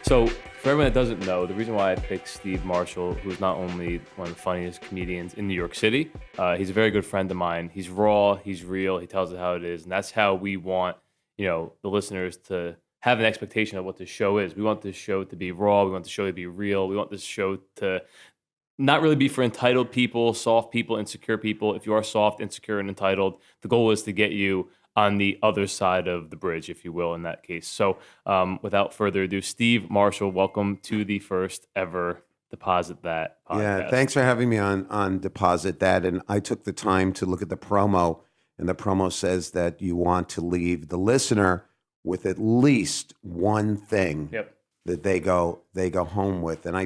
So, for everyone that doesn't know, the reason why I picked Steve Marshall, who's not only one of the funniest comedians in New York City, he's a very good friend of mine. He's raw, he's real, he tells it how it is, and that's how we want, the listeners to have an expectation of what this show is. We want this show to be raw. We want the show to be real. We want this show to not really be for entitled people, soft people, insecure people. If you are soft, insecure, and entitled, the goal is to get you on the other side of the bridge, if you will, in that case. So without further ado, Steve Marshall, welcome to the first ever Deposit That podcast. Yeah, thanks for having me on Deposit That. And I took the time to look at the promo, and the promo says that you want to leave the listener with at least one thing that they go home with. And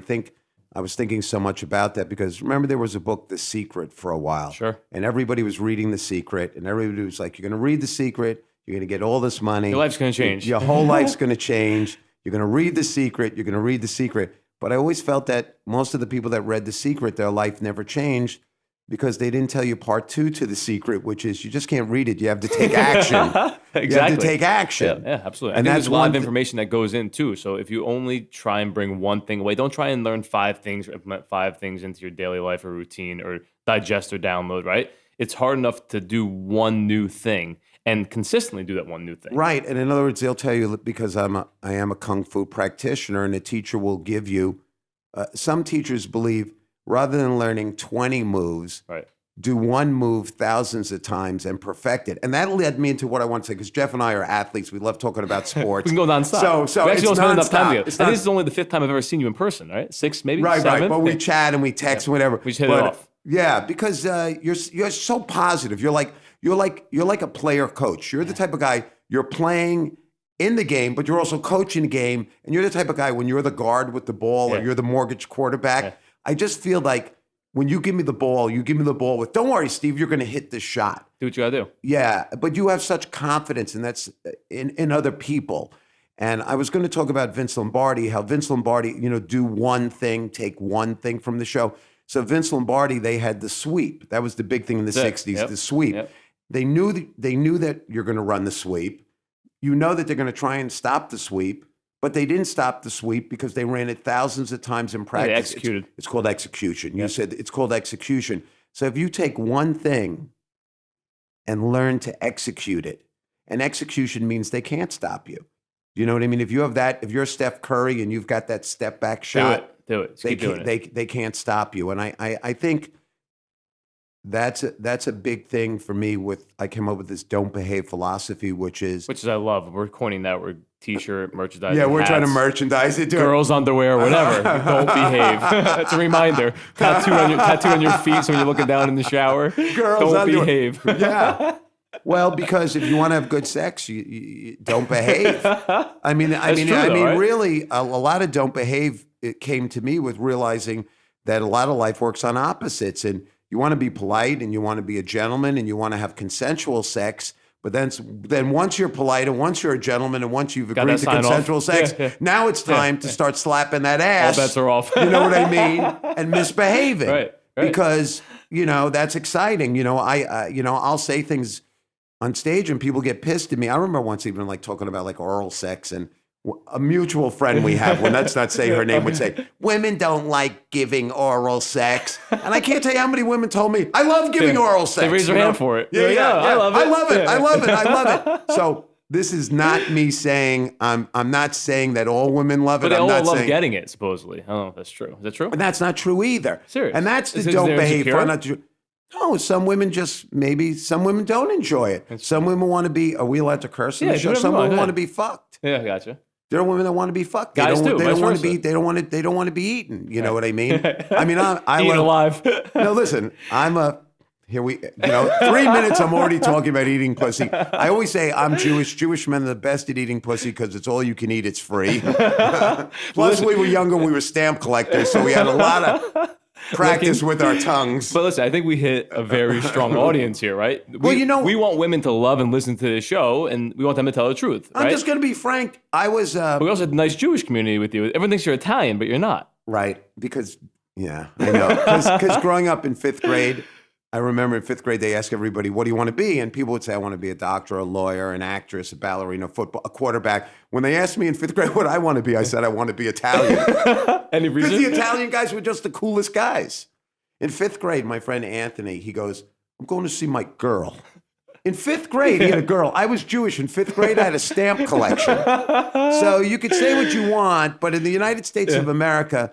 I was thinking so much about that because remember there was a book, The Secret, for a while. Sure. And everybody was reading The Secret, and everybody was like, you're going to read The Secret, you're going to get all this money. Your life's going to change. Your whole life's going to change. You're going to read The Secret, you're going to read The Secret. But I always felt that most of the people that read The Secret, their life never changed because they didn't tell you part 2 to The Secret, which is you just can't read it. You have to take action. Exactly. You have to take action. Yeah, absolutely. And I think that's there's a lot of one information that goes in too. So if you only try and bring one thing away, don't try and learn 5 things or implement 5 things into your daily life or routine or digest or download, right? It's hard enough to do one new thing and consistently do that one new thing. Right. And in other words, they'll tell you, because I am a Kung Fu practitioner, and a teacher will give you, some teachers believe rather than learning 20 moves, Right. do one move thousands of times and perfect it. And that led me into what I want to say, because Jeff and I are athletes. We love talking about sports. We can go nonstop. So we actually it's don't spend enough time nonstop. together. It's And not- this is only the 5th time I've ever seen you in person, right? 6th, maybe? Right, 7th? right. But we chat and we text and whatever. We just hit it off. Yeah, because you're so positive. You're like a player coach. You're the type of guy, you're playing in the game, but you're also coaching the game. And you're the type of guy, when you're the guard with the ball or you're the mortgage quarterback, I just feel like when you give me the ball, you give me the ball with, don't worry, Steve, you're going to hit the shot. Do what you got to do. Yeah, but you have such confidence, and that's in other people. And I was going to talk about Vince Lombardi, how Vince Lombardi, do one thing, take one thing from the show. So Vince Lombardi, they had the sweep. That was the big thing in the 60s, the sweep. Yep. They knew that you're going to run the sweep. You know that they're going to try and stop the sweep, but they didn't stop the sweep because they ran it thousands of times in practice. They executed. It's called execution. You said it's called execution. So if you take one thing and learn to execute it, and execution means they can't stop you. You know what I mean? If you have that, if you're Steph Curry and you've got that step back shot, Do it. Just keep doing it. they can't stop you. And I think that's a big thing for me. I came up with this don't behave philosophy, which is I love. We're coining that. We're t-shirt, merchandise. yeah, we're trying to hats, merchandise it. girls' underwear, whatever. Don't behave. It's a reminder. Tattoo on your feet so when you're looking down in the shower. Girls' don't underwear. behave. Yeah. Well, because if you want to have good sex, you don't behave. I mean, right? really, a lot of don't behave. It came to me with realizing that a lot of life works on opposites, and you want to be polite, and you want to be a gentleman, and you want to have consensual sex. But then once you're polite, and once you're a gentleman, and once you've agreed to consensual sex, now it's time to start slapping that ass. All bets are off. You know what I mean? And misbehaving, Right. Because that's exciting. I'll say things on stage and people get pissed at me. I remember once even talking about oral sex, and a mutual friend we have, when let's not say her name, would say, women don't like giving oral sex. And I can't tell you how many women told me, I love giving oral sex. They raise their hand for it. Yeah, Like, I love it. I love it. I love it. I love it. So this is not me saying, I'm not saying that all women love it. But they I'm all not love saying, getting it, supposedly. I don't know if that's true. Is that true? and that's not true either. Serious. And that's the Is don't there behave insecure? fun. Not true. No, some women some women don't enjoy it. Some women want to be, are we allowed to curse in Yeah, the show? do whatever Some you want, women yeah. want to be fucked. Yeah, gotcha. There are women that want to be fucked. Guys do, They vice don't want to versa. be. They don't want to be eaten. You know what I mean? I mean, I Eating love. alive. No, listen. Here we. 3 minutes. I'm already talking about eating pussy. I always say I'm Jewish. Jewish men are the best at eating pussy because it's all you can eat. It's free. Plus, we were younger. We were stamp collectors, so we had a lot of practice with our tongues. But listen, I think we hit a very strong audience here, right? We want women to love and listen to the show, and we want them to tell the truth, right? I'm just going to be frank. I was But we also had a nice Jewish community with you. Everyone thinks you're Italian, but you're not. right because yeah, I know because growing up in 5th grade. I remember in 5th grade, they asked everybody, what do you want to be? And people would say, I want to be a doctor, a lawyer, an actress, a ballerina, football, a quarterback. When they asked me in 5th grade what I want to be, I said, I want to be Italian. Any Because reason? the Italian guys were just the coolest guys. In 5th grade, my friend Anthony, he goes, I'm going to see my girl. In 5th grade, he had a girl. I was Jewish. In 5th grade, I had a stamp collection. So you could say what you want, but in the United States of America,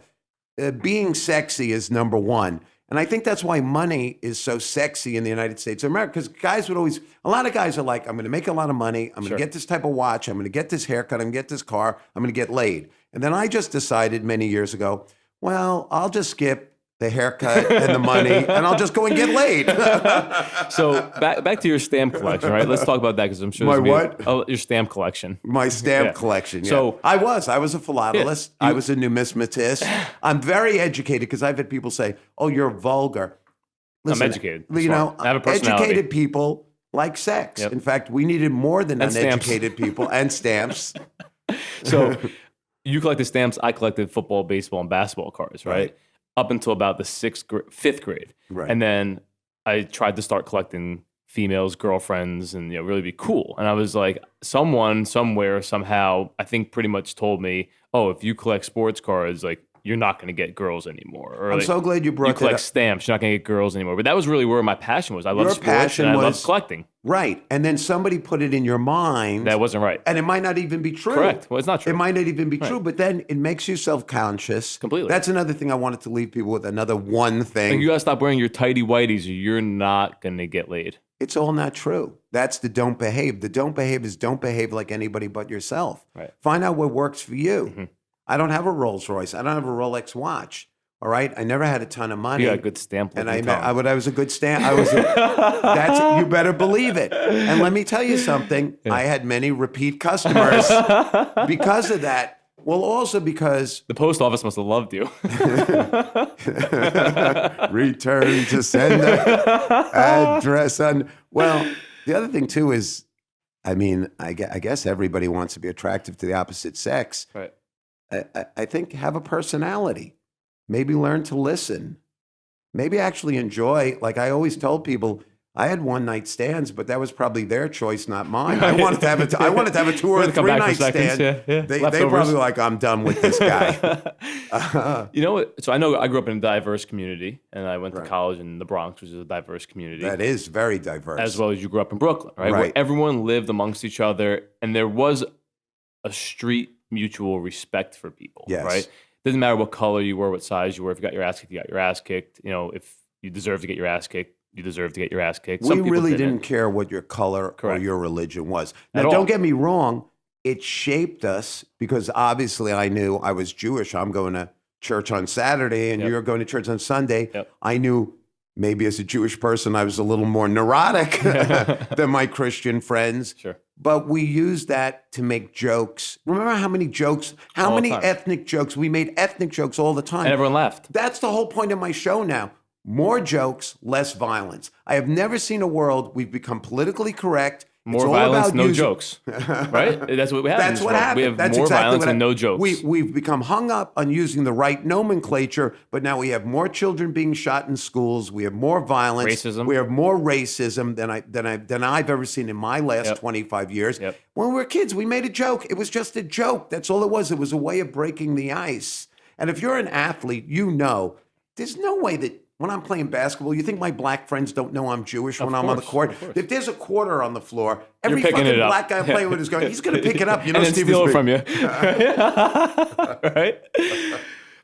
being sexy is number one. And I think that's why money is so sexy in the United States of America, because guys would always, a lot of guys are like, I'm going to make a lot of money. I'm going to get this type of watch. I'm going to get this haircut. I'm going to get this car. I'm going to get laid. And then I just decided many years ago, well, I'll just skip the haircut and the money, and I'll just go and get laid. So back to your stamp collection, right? Let's talk about that because I'm sure My there's what? your stamp collection. My stamp Yeah. collection. Yeah. So- I was a philatelist. Yeah, I was a numismatist. I'm very educated because I've had people say, "Oh, you're vulgar." Listen, I'm educated. You know, Smart. I have a personality. educated people like sex. Yep. In fact, we needed more than And stamps. uneducated people and stamps. So you collected stamps. I collected football, baseball, and basketball cards, right? Up until about the 5th grade. Right. And then I tried to start collecting females, girlfriends, and really be cool. And I was like, someone, somewhere, somehow, I think pretty much told me, oh, if you collect sports cards, like you're not going to get girls anymore. Or I'm like, so glad you brought you that collect up. stamps, you're not going to get girls anymore. But that was really where my passion was. I love Your sports passion and I love was- collecting. Right. And then somebody put it in your mind. That wasn't right. And it might not even be true. Correct. Well, it's not true. It might not even be true, but then it makes you self-conscious. Completely. That's another thing I wanted to leave people with, another one thing. Like you got to stop wearing your tighty whities or you're not going to get laid. It's all not true. That's the don't behave. The don't behave is don't behave like anybody but yourself. Right. Find out what works for you. I don't have a Rolls Royce. I don't have a Rolex watch. All right. I never had a ton of money. You got a good stamp. And looking I tongue. was a good stand. That's, you better believe it. And let me tell you something. I had many repeat customers because of that. Well, also because The post office must have loved you. return to sender address. Well, the other thing too is, I mean, I guess everybody wants to be attractive to the opposite sex. Right. I think have a personality. Maybe learn to listen. Maybe actually enjoy. Like I always told people, I had one night stands, but that was probably their choice, not mine. I wanted to have a 2 or Wanted to come 3 back for night seconds, stand. yeah. They Leftovers. probably were like, I'm done with this guy. You know what? So I know I grew up in a diverse community, and I went to Right. college in the Bronx, which is a diverse community, That is very diverse. as well as you grew up in Brooklyn, right? Where Right. everyone lived amongst each other, and there was a street mutual respect for people, Yes. right? Doesn't matter what color you were, what size you were. If you got your ass kicked, you got your ass kicked. You know, if you deserve to get your ass kicked, you deserve to get your ass kicked. We Some people really didn't. didn't care what your color or Correct. your religion was. At Now, all. don't get me wrong. It shaped us because obviously I knew I was Jewish. I'm going to church on Saturday and Yep. you're going to church on Sunday. Yep. I knew maybe as a Jewish person, I was a little more neurotic than my Christian friends. Sure. But we used that to make jokes. Remember how many jokes, how All the many time. ethnic jokes? We made ethnic jokes all the time. And everyone laughed. That's the whole point of my show now. More jokes, less violence. I have never seen a world we've become politically correct. It's More all violence, about no using- jokes. Right? That's what we have. in That's this what world. happened. We have That's more exactly violence what and no happened. jokes. We've become hung up on using the right nomenclature, but now we have more children being shot in schools. We have more violence. Racism. We have more racism than I've ever seen in my last Yep. 25 years. Yep. When we were kids, we made a joke. It was just a joke. That's all it was. It was a way of breaking the ice. And if you're an athlete, you know there's no way that when I'm playing basketball, you think my black friends don't know I'm Jewish when I'm on the course, court? of course. If there's a quarter on the floor, every picking fucking it up. black guy I'm playing with is going, he's going to pick it up. You know, and then Steve steal is it from big. you. Right?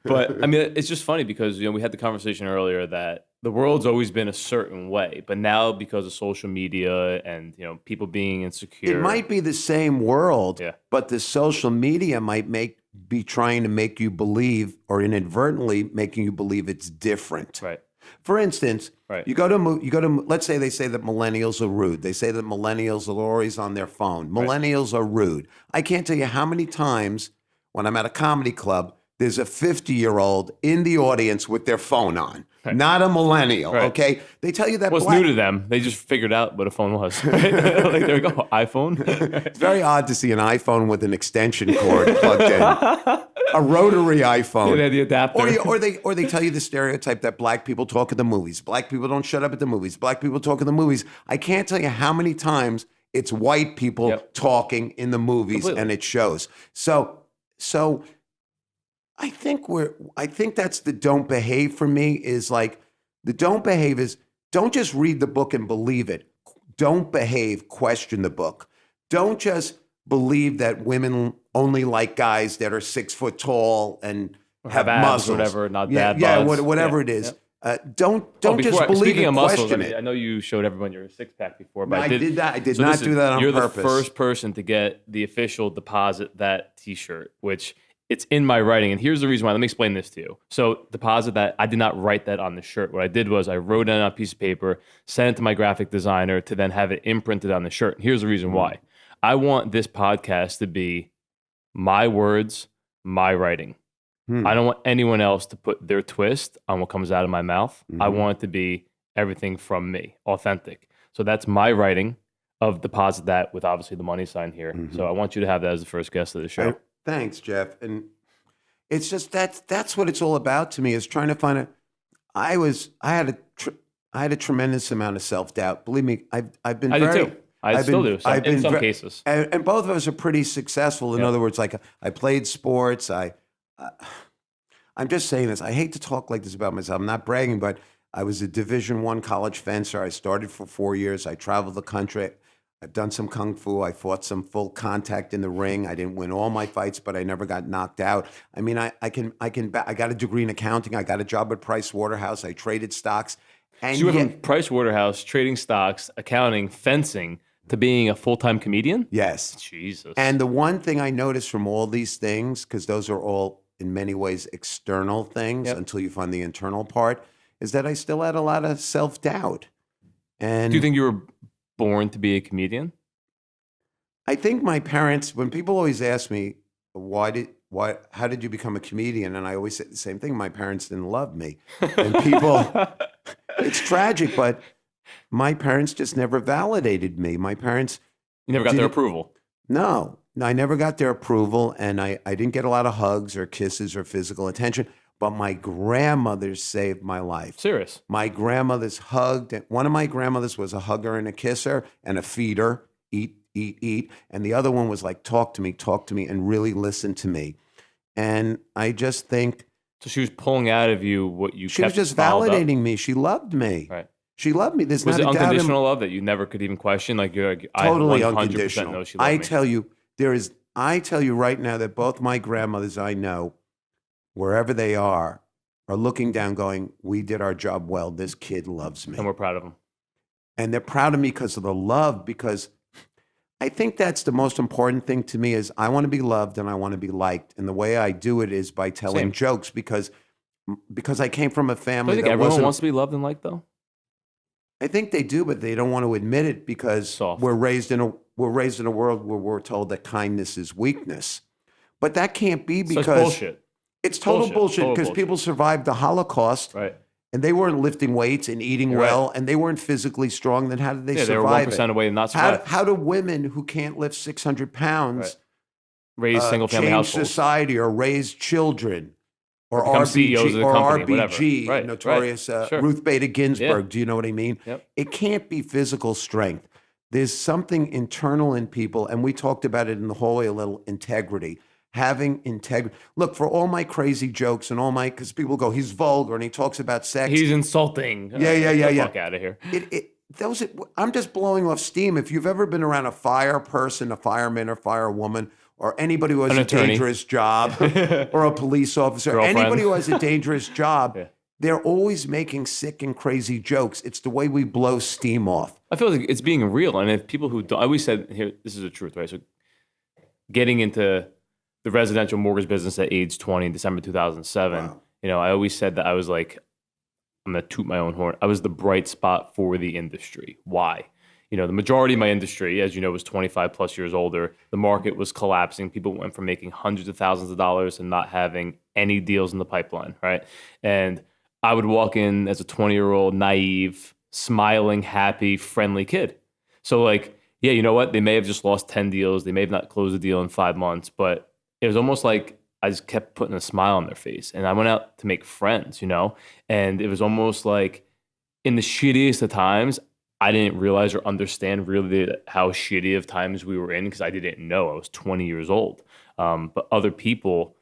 But I mean, it's just funny because we had the conversation earlier that the world's always been a certain way, but now because of social media and people being insecure, It might be the same world, Yeah. but the social media might be trying to make you believe, or inadvertently making you believe it's different. right. For instance, Right. you go to let's say they say that millennials are rude. They say that millennials are always on their phone. Millennials are rude. I can't tell you how many times when I'm at a comedy club, there's a 50-year-old in the audience with their phone on. not a millennial. Right. Okay, they tell you that What's black. new to them? They just figured out what a phone was. Right? Like, there we go, iPhone. It's very odd to see an iPhone with an extension cord plugged in, a rotary iPhone. They had the adapter. Or they tell you the stereotype that black people talk at the movies. Black people don't shut up at the movies. Black people talk at the movies. I can't tell you how many times it's white people Yep. talking in the movies, Completely. and it shows. So I think that's the don't behave for me. Is like the don't behave is don't just read the book and believe it. Don't behave, question the book. Don't just believe that women only like guys that are 6 foot tall and have abs or muscles, whatever, not yeah, dad yeah, bods. whatever Yeah, it is. yeah. Don't Oh, just before- believe speaking it. of muscles, Question I mean, it. I know you showed everyone your six pack before, but No, I did that. I did so not listen, do that on you're purpose. the first person to get the official Deposit That T-shirt, which it's in my writing. And here's the reason why. Let me explain this to you. So Deposit That, I did not write that on the shirt. What I did was I wrote it on a piece of paper, sent it to my graphic designer to then have it imprinted on the shirt. And here's the reason why. I want this podcast to be my words, my writing. I don't want anyone else to put their twist on what comes out of my mouth. I want it to be everything from me, authentic. So that's my writing of Deposit That with obviously the money sign here. So I want you to have that as the first guest of the show. Thanks, Jeff. And it's just that's what it's all about to me, is trying to find I had a tremendous amount of self-doubt. Believe me, I've been I very, do too. I I've still been- do. I've In been some ve- cases. and both of us are pretty successful. In Yep. other words, like I played sports. I'm just saying this. I hate to talk like this about myself. I'm not bragging, but I was a Division I college fencer. I started for 4 years. I traveled the country. I've done some kung fu. I fought some full contact in the ring. I didn't win all my fights, but I never got knocked out. I mean, I got a degree in accounting. I got a job at Price Waterhouse. I traded stocks. And So you went yet- from Price Waterhouse, trading stocks, accounting, fencing, to being a full-time comedian? yes. Jesus. And the one thing I noticed from all these things, because those are all in many ways external things Yep. until you find the internal part, is that I still had a lot of self-doubt. And do you think you were born to be a comedian? I think my parents, when people always ask me, how did you become a comedian? And I always say the same thing. My parents didn't love me. And people, it's tragic, but my parents just never validated me. My parents, You never got their Did- approval. no, I never got their approval, and I didn't get a lot of hugs or kisses or physical attention. But my grandmothers saved my life. Serious. My grandmothers hugged. One of my grandmothers was a hugger and a kisser and a feeder, eat, eat, eat. And the other one was like, talk to me, and really listen to me. And I just think So she was pulling out of you what you she kept was just bottled up. validating me. She loved me. Right. She loved me. There's Was it not a doubt in unconditional love that you never could even question? Like you're like, totally I 100% unconditional. know she loved I me. tell you, I tell you right now that both my grandmothers I know, wherever they are looking down going, we did our job well. This kid loves me. And we're proud of him. And they're proud of me because of the love, because I think that's the most important thing to me is I want to be loved and I want to be liked. And the way I do it is by telling Same. jokes because I came from a Do family you think that everyone wasn't. wants to be loved and liked though? I think they do, but they don't want to admit it because Soft. we're raised in a world where we're told that kindness is weakness. But that can't be So because it's bullshit. it's total bullshit Total because bullshit. people survived the Holocaust Right. and they weren't lifting weights and eating You're well right. and they weren't physically strong. Then how did they Yeah, they were survive 1% it? away from not How, survive. how do women who can't lift 600 pounds Right. Raise single family change households. society or raise children or become RBG, CEOs of the or company, whatever. RBG, Right, notorious right. Sure. Ruth Bader Ginsburg? Yeah. Do you know what I mean? Yep. It can't be physical strength. There's something internal in people, and we talked about it in the hallway a little, integrity. Having integrity. Look, for all my crazy jokes and all my, because people go, he's vulgar and he talks about sex. He's insulting. Yeah, Get the yeah. fuck out of here. I'm just blowing off steam. If you've ever been around a fire person, a fireman or firewoman, or anybody who has An a attorney. dangerous job, or a police officer, Girlfriend. anybody who has a dangerous job, Yeah. they're always making sick and crazy jokes. It's the way we blow steam off. I feel like it's being real. And if people who don't, I always said here, this is the truth, right? So getting into the residential mortgage business at age 20 in December 2007, Wow. I always said that I was like, I'm going to toot my own horn. I was the bright spot for the industry. Why? The majority of my industry, as you know, was 25 plus years older. The market was collapsing. People went from making hundreds of thousands of dollars and not having any deals in the pipeline, right? And I would walk in as a 20-year-old, naive, smiling, happy, friendly kid. So like, yeah, you know what? They may have just lost 10 deals. They may have not closed a deal in 5 months, but it was almost like I just kept putting a smile on their face. And I went out to make friends, and it was almost like in the shittiest of times, I didn't realize or understand really how shitty of times we were in because I didn't know. I was 20 years old. But other people,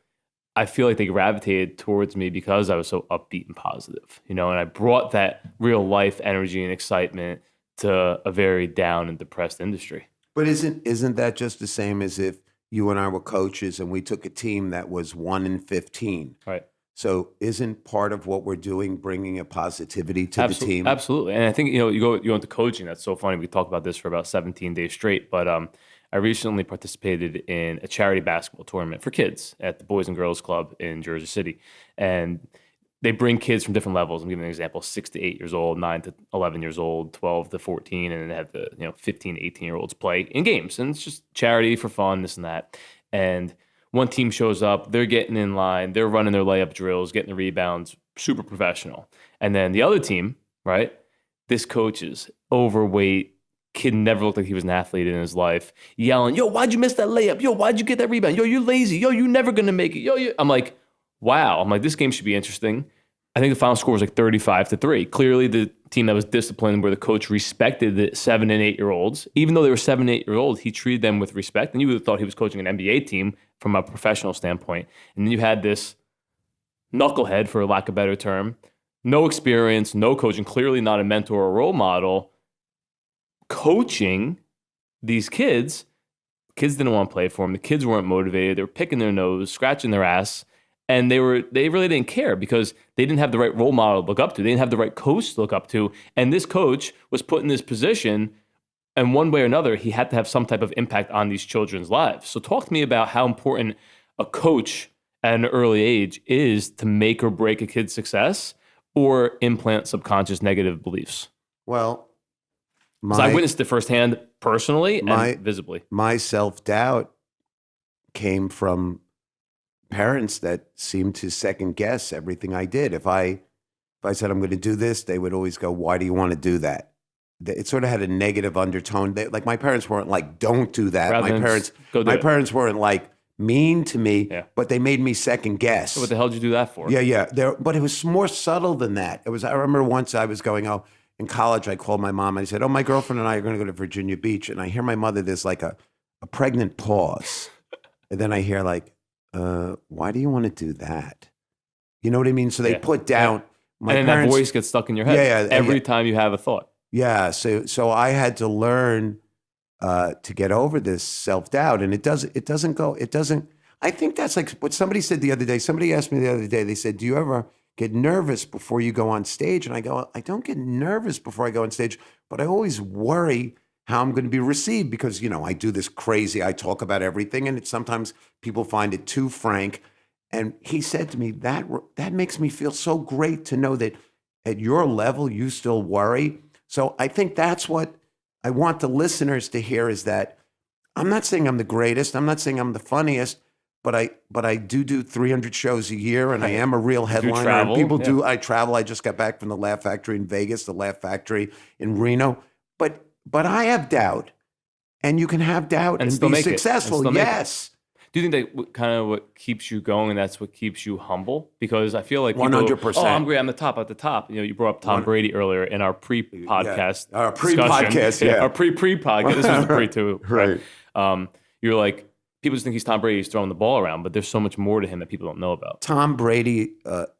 I feel like they gravitated towards me because I was so upbeat and positive, and I brought that real life energy and excitement to a very down and depressed industry. But isn't that just the same as if you and I were coaches and we took a team that was 1-15? Right. So isn't part of what we're doing bringing a positivity to the team? Absolutely. And I think, you go into coaching. That's so funny. We talked about this for about 17 days straight. But I recently participated in a charity basketball tournament for kids at the Boys and Girls Club in Jersey City. And they bring kids from different levels. I'm giving an example, 6 to 8 years old, 9 to 11 years old, 12 to 14, and then they have the 15, 18-year-olds play in games. And it's just charity for fun, this and that. And one team shows up, they're getting in line, they're running their layup drills, getting the rebounds, super professional. And then the other team, right, this coach is overweight, kid never looked like he was an athlete in his life, yelling, yo, why'd you miss that layup? Yo, why'd you get that rebound? Yo, you're lazy. Yo, you're never going to make it. Yo, I'm like, wow. I'm like, this game should be interesting. I think the final score was like 35-3. Clearly, the team that was disciplined, where the coach respected the 7 and 8-year-olds, even though they were 7 and 8-year-olds, he treated them with respect. And you would have thought he was coaching an NBA team from a professional standpoint. And then you had this knucklehead, for lack of a better term, no experience, no coaching, clearly not a mentor or role model, coaching these kids. Kids didn't want to play for him. The kids weren't motivated. They were picking their nose, scratching their ass. And they really didn't care because they didn't have the right role model to look up to. They didn't have the right coach to look up to. And this coach was put in this position, and one way or another, he had to have some type of impact on these children's lives. So talk to me about how important a coach at an early age is to make or break a kid's success or implant subconscious negative beliefs. Well, I witnessed it firsthand personally and visibly. My self-doubt came from parents that seemed to second guess everything I did. If I said I'm going to do this, they would always go, "Why do you want to do that?" It sort of had a negative undertone. Like my parents weren't like, "Don't do that." My parents weren't like mean to me, but they made me second guess. So what the hell did you do that for? Yeah. But it was more subtle than that. I remember once I was going out in college. I called my mom and I said, "Oh, my girlfriend and I are going to go to Virginia Beach," and I hear my mother. There's like a pregnant pause, and then I hear like, why do you want to do that? You know what I mean? So they put down my and parents. That voice gets stuck in your head every time you have a thought. Yeah. So I had to learn to get over this self-doubt. And it doesn't, I think that's like what somebody said the other day. Somebody asked me the other day, they said, "Do you ever get nervous before you go on stage?" And I go, "I don't get nervous before I go on stage, but I always worry how I'm going to be received because, I do this crazy, I talk about everything, and sometimes people find it too frank." And he said to me, that makes me feel so great to know that at your level, you still worry. So I think that's what I want the listeners to hear, is that I'm not saying I'm the greatest. I'm not saying I'm the funniest, but I do 300 shows a year, and I am a real headliner. Travel, and I travel. I just got back from the Laugh Factory in Vegas, the Laugh Factory in Reno. But I have doubt, and you can have doubt and be successful. Yes. Do you think that kind of what keeps you going, and that's what keeps you humble? Because I feel like 100%. Oh, I'm great. I'm at the top. You brought up Tom Brady earlier in our pre-podcast. Yeah. Our pre-podcast, yeah. Our pre-podcast. This was the pre too. Right. You're like, people just think he's Tom Brady. He's throwing the ball around, but there's so much more to him that people don't know about. Tom Brady,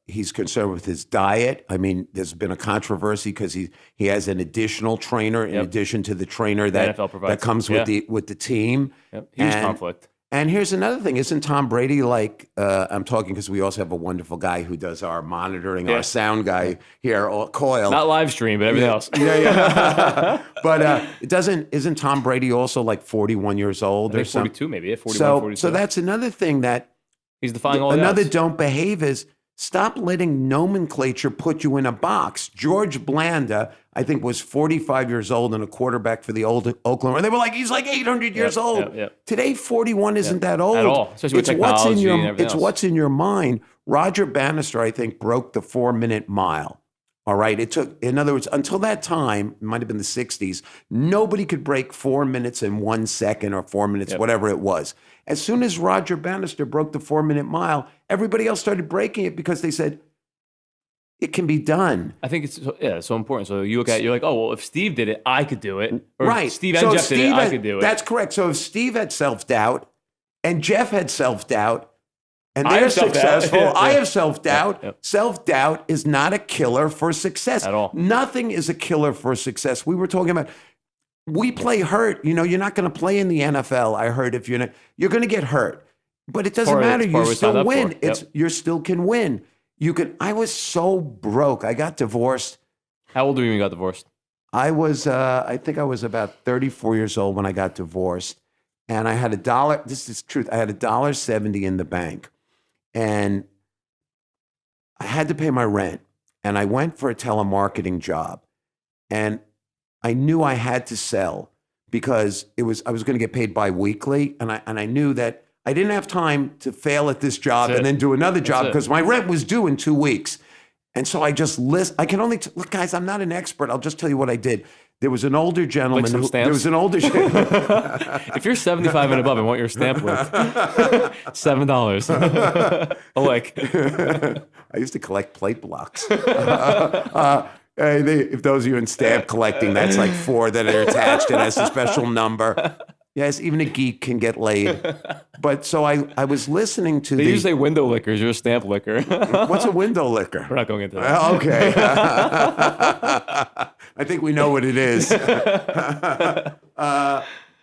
he's concerned with his diet. I mean, there's been a controversy because he has an additional trainer in addition to the trainer that comes with the team. Yep. Huge conflict. And here's another thing. Isn't Tom Brady like, I'm talking because we also have a wonderful guy who does our monitoring, our sound guy here, Coyle. Not live stream, but everything else. Yeah. But isn't Tom Brady also like 41 years old or something? 42 maybe, 41, 42. So that's another thing that he's defying all another odds. Don't behave is stop letting nomenclature put you in a box. George Blanda, I think, was 45 years old and a quarterback for the old Oakland. And they were like, he's like 800 years old. Today, 41 isn't that old. At all. Especially with technology and everything else. It's what's in your mind. Roger Bannister, I think, broke the 4-minute mile. All right. It took, in other words, until that time, it might have been the 60s, nobody could break 4 minutes and 1 second or 4 minutes, whatever it was. As soon as Roger Bannister broke the 4-minute mile, everybody else started breaking it because they said, it can be done. I think it's so important. So you look at it, you're like, oh, well, if Steve did it, I could do it. Or Right. If Steve and Jeff did it, I could do it. That's correct. So if Steve had self-doubt and Jeff had self-doubt and I they're have self-doubt. successful, Yeah. I have self-doubt. Yep. Self-doubt is not a killer for success. At all. Nothing is a killer for success. We were talking about, we play hurt. You know, you're not going to play in the NFL. I heard if you're going to get hurt. But it doesn't matter. You still win. You still can win. I was so broke. I got divorced. How old were you when you got divorced? I think I was about 34 years old when I got divorced. And I had this is truth, I had $1.70 in the bank. And I had to pay my rent. And I went for a telemarketing job. And I knew I had to sell because I was going to get paid biweekly. And I knew that I didn't have time to fail at this job and then do another job because my rent was due in 2 weeks. And so I just I can only, look, guys, I'm not an expert. I'll just tell you what I did. There was an older gentleman. There was an older If you're 75 and above and want your stamp licked, $7. I used to collect plate blocks. If those of you in stamp collecting, that's like 4 that are attached. It has a special number. Yes, even a geek can get laid. But so I was listening to They usually say window lickers. You're a stamp licker. What's a window licker? We're not going into that. Okay. I think we know what it is.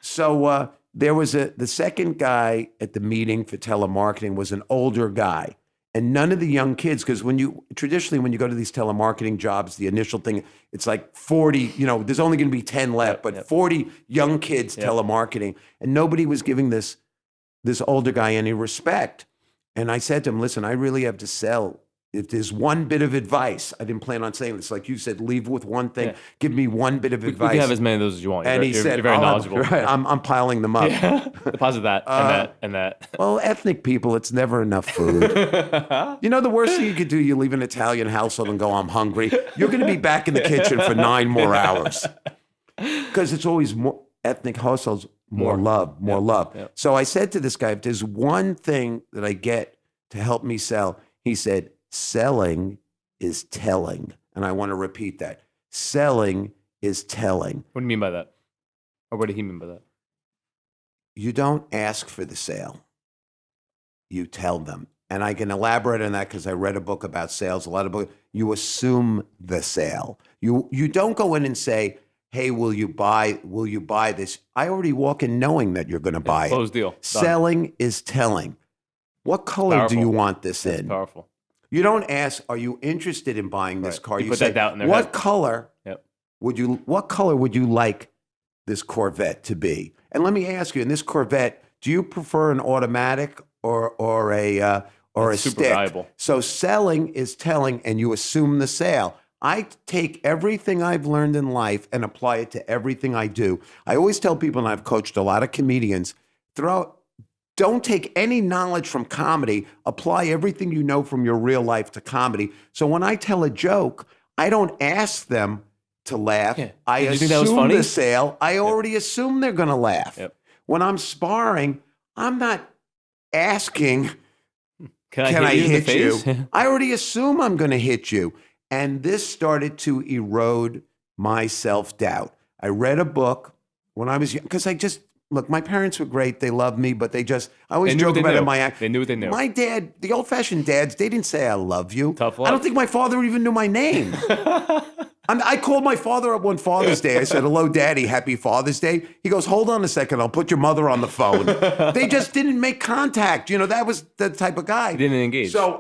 So there was the second guy at the meeting for telemarketing was an older guy. And none of the young kids, because traditionally when you go to these telemarketing jobs, the initial thing, it's like 40, there's only going to be 10 left, but 40 young kids telemarketing. And nobody was giving this older guy any respect. And I said to him, listen, I really have to sell. If there's one bit of advice, I didn't plan on saying this. Like you said, leave with one thing. Yeah. Give me one bit of advice. We can have as many of those as you want. And he said, you're very knowledgeable. Right, I'm piling them up. Yeah. Deposit that and that. Well, ethnic people, it's never enough food. The worst thing you could do, you leave an Italian household and go, I'm hungry. You're going to be back in the kitchen for 9 more hours. Because it's always more ethnic households, more love. Yep. So I said to this guy, if there's one thing that I get to help me sell, he said, selling is telling. And I want to repeat that. Selling is telling. What do you mean by that? Or what did he mean by that? You don't ask for the sale. You tell them. And I can elaborate on that because I read a book about sales, a lot of books. You assume the sale. You don't go in and say, hey, will you buy this? I already walk in knowing that you're going to buy it. Closed deal. Done. Selling is telling. What color do you want this in? That's powerful. You don't ask, are you interested in buying this car? You put that doubt in their head. What color would you like this Corvette to be? And let me ask you, in this Corvette, do you prefer an automatic or a super stick? valuable. So selling is telling, and you assume the sale. I take everything I've learned in life and apply it to everything I do. I always tell people, and I've coached a lot of comedians, don't take any knowledge from comedy, apply everything you know from your real life to comedy. So when I tell a joke, I don't ask them to laugh. Yeah. I Did you think that was assume funny? the sale. I already assume they're going to laugh. Yep. When I'm sparring, I'm not asking, can I hit you? I already assume I'm going to hit you. And this started to erode my self-doubt. I read a book when I was young, because look, my parents were great. They loved me, but I always joke about it in my act. They knew what they knew. My dad, the old-fashioned dads, they didn't say I love you. Tough luck. I don't think my father even knew my name. I called my father up one Father's Day. I said, hello, Daddy, happy Father's Day. He goes, hold on a second. I'll put your mother on the phone. They just didn't make contact. That was the type of guy. They didn't engage. So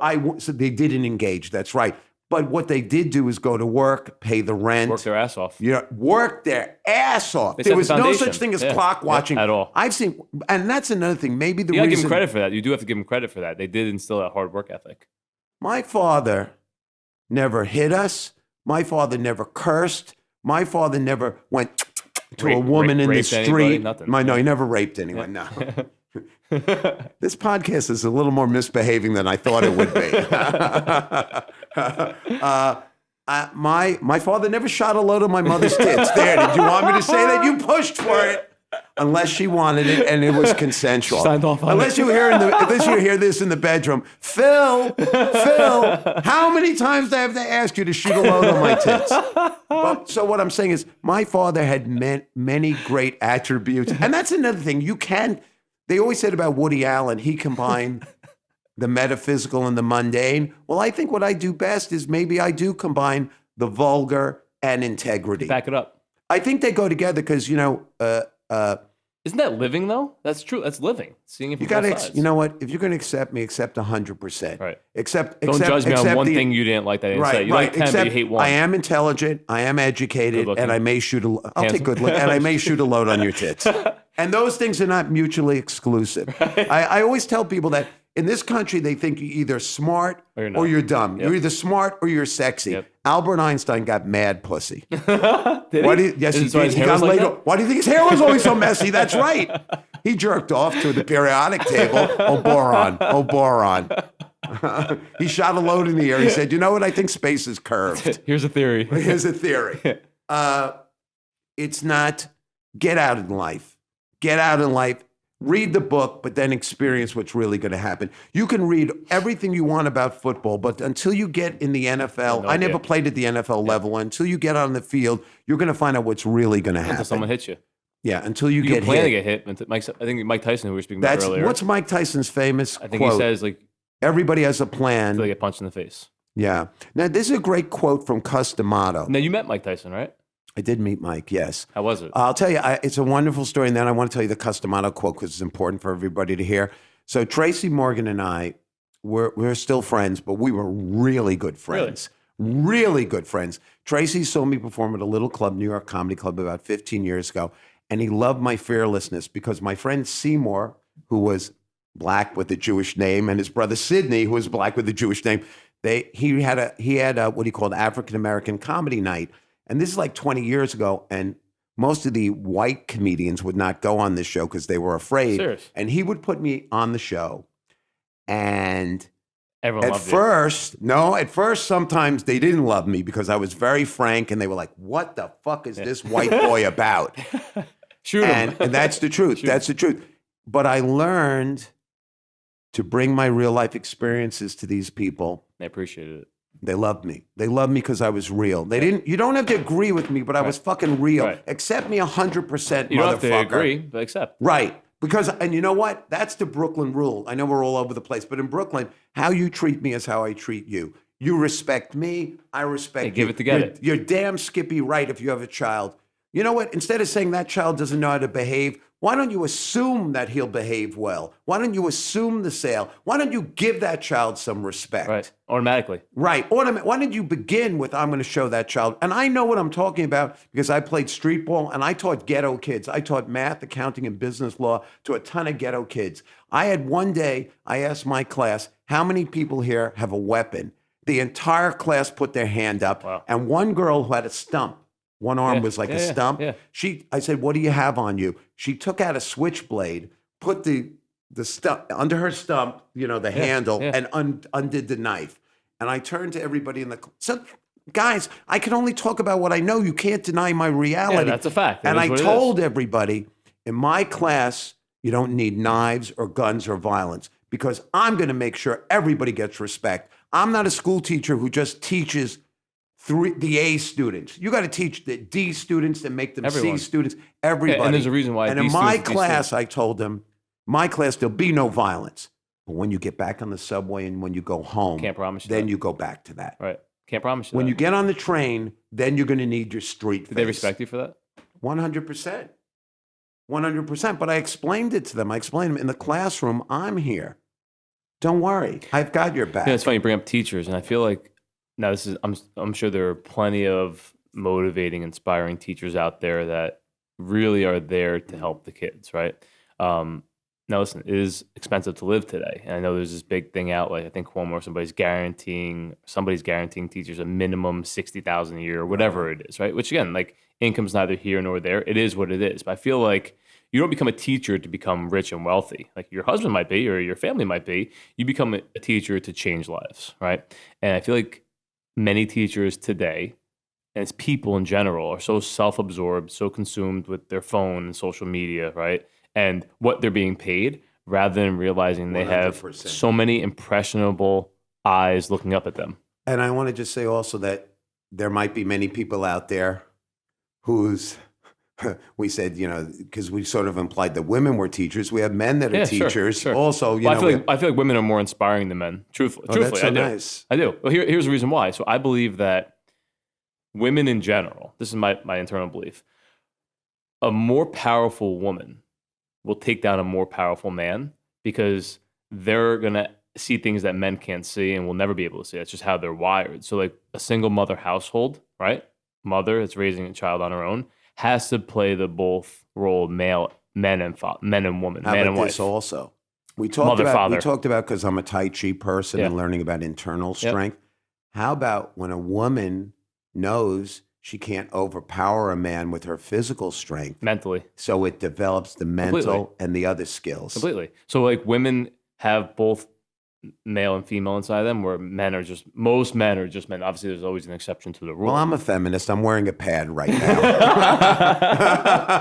they didn't engage. That's right. But what they did do is go to work, pay the rent. Work their ass off. Work their ass off. They There was set the no foundation. such thing as clock watching. At all. I've seen, and that's another thing. Maybe the You gotta reason. give them credit for that. You do have to give them credit for that. They did instill that hard work ethic. My father never hit us. My father never cursed. My father never went to a woman in the street. Anybody? Nothing. No, he never raped anyone. No. This podcast is a little more misbehaving than I thought it would be. My father never shot a load of my mother's tits. There, did you want me to say that? You pushed for it. Unless she wanted it and it was consensual. Signed off on unless it. unless you hear this in the bedroom. Phil, how many times do I have to ask you to shoot a load on my tits? But, so what I'm saying is my father had many great attributes. And that's another thing. They always said about Woody Allen, he combined the metaphysical and the mundane. Well, I think what I do best is maybe I do combine the vulgar and integrity. Back it up. I think they go together because, Isn't that living though? That's true. That's living. Seeing if you got to, you know what? If you're going to accept me, accept 100%. Right. Don't judge me on one thing you didn't like that I didn't say. You like 10, but you hate one. I am intelligent. I am educated, and I may shoot I'll take good look, and I may shoot a load on your tits. And those things are not mutually exclusive. Right. I always tell people that in this country, they think you're either smart or you're dumb. Yep. You're either smart or you're sexy. Yep. Albert Einstein got mad pussy. Did he? Yes, he did. He got laid. Why do you think his hair was always so messy? That's right. He jerked off to the periodic table. Oh, boron. He shot a load in the air. He said, you know what? I think space is curved. Here's a theory. It's not get out in life. Get out in life. Read the book, but then experience what's really going to happen. You can read everything you want about football, but until you get in the NFL, I never played at the NFL level. Until you get on the field, you're going to find out what's really going to happen. Until someone hits you. Yeah, until you get hit. To get hit. I think Mike Tyson, who we were speaking about earlier. What's Mike Tyson's famous I think quote? He says, everybody has a plan. Until they get punched in the face. Yeah. Now, this is a great quote from Customato. Now, you met Mike Tyson, right? I did meet Mike, yes. How was it? I'll tell you, it's a wonderful story. And then I want to tell you the Customato quote because it's important for everybody to hear. So Tracy Morgan and I, we're still friends, but we were really good friends. Really good friends. Tracy saw me perform at a little club, New York Comedy Club, about 15 years ago. And he loved my fearlessness because my friend Seymour, who was black with a Jewish name, and his brother Sidney, who was black with a Jewish name, he had a what he called African-American comedy night. And this is like 20 years ago, and most of the white comedians would not go on this show because they were afraid. Serious? And he would put me on the show. And everyone at first, sometimes they didn't love me because I was very frank, and they were like, what the fuck is this white boy about? Shoot him. And that's the truth. That's the truth. But I learned to bring my real life experiences to these people. They appreciated it. They loved me. They loved me because I was real. They didn't. You don't have to agree with me, but I was fucking real. Right. Accept me 100%, motherfucker. You don't have to agree, but accept. Right. Because, and you know what? That's the Brooklyn rule. I know we're all over the place, but in Brooklyn, how you treat me is how I treat you. You respect me, I respect you. Give it to get it. You're damn Skippy right if you have a child. You know what? Instead of saying that child doesn't know how to behave, why don't you assume that he'll behave well? Why don't you assume the sale? Why don't you give that child some respect? Right. Automatically. Right. Why don't you begin with, I'm going to show that child. And I know what I'm talking about because I played street ball and I taught ghetto kids. I taught math, accounting, and business law to a ton of ghetto kids. I had one day, I asked my class, how many people here have a weapon? The entire class put their hand up. Wow. And one girl who had a stump, one arm was like a stump. Yeah. I said, what do you have on you? She took out a switchblade, put the stump under her stump, the handle, and undid the knife. And I turned to everybody in the so guys, I can only talk about what I know. You can't deny my reality. Yeah, that's a fact. And I told everybody in my class, you don't need knives or guns or violence because I'm going to make sure everybody gets respect. I'm not a school teacher who just teaches the A students. You got to teach the D students and make them Everyone. C students. Everybody. And there's a reason why. And in my class, I told them, my class, there'll be no violence. But when you get back on the subway and when you go home, Can't promise you then that. you go back to that. Right. Can't promise you When that. you get on the train, then you're going to need your street face. Did they respect you for that? 100%. 100%. But I explained it to them. I explained to them in the classroom, I'm here. Don't worry. I've got your back. Yeah, it's funny you bring up teachers, and I feel like now this is I'm sure there are plenty of motivating, inspiring teachers out there that really are there to help the kids, right? Now listen, it is expensive to live today, and I know there's this big thing out, like I think Cuomo or somebody's guaranteeing teachers a minimum $60,000 a year or whatever it is, right? Which again, like income's neither here nor there. It is what it is. But I feel like You don't become a teacher to become rich and wealthy. Like your husband might be, or your family might be. You become a teacher to change lives, right? And I feel like many teachers today, and it's people in general, are so self-absorbed, so consumed with their phone and social media, right? And what they're being paid, rather than realizing they have 100%. so many impressionable eyes looking up at them. And I want to just say also that there might be many people out there whose, we said, because we sort of implied that women were teachers. We have men that are teachers. Sure. Also, Well, I feel like women are more inspiring than men. Truthfully, that's so I do. nice. I do. Well, here's the reason why. So I believe that women in general, this is my internal belief, a more powerful woman will take down a more powerful man because they're going to see things that men can't see and will never be able to see. That's just how they're wired. So like a single mother household, right? Mother that's raising a child on her own has to play the both role of men and woman, How man about and wife. this also? We talked Mother, about father. because I'm a Tai Chi person and learning about internal strength. How about when a woman knows she can't overpower a man with her physical strength, Mentally. so it develops the mental Completely. and the other skills. Completely. So like women have both male and female inside them, where most men are just men. Obviously, there's always an exception to the rule. Well, I'm a feminist. I'm wearing a pad right now.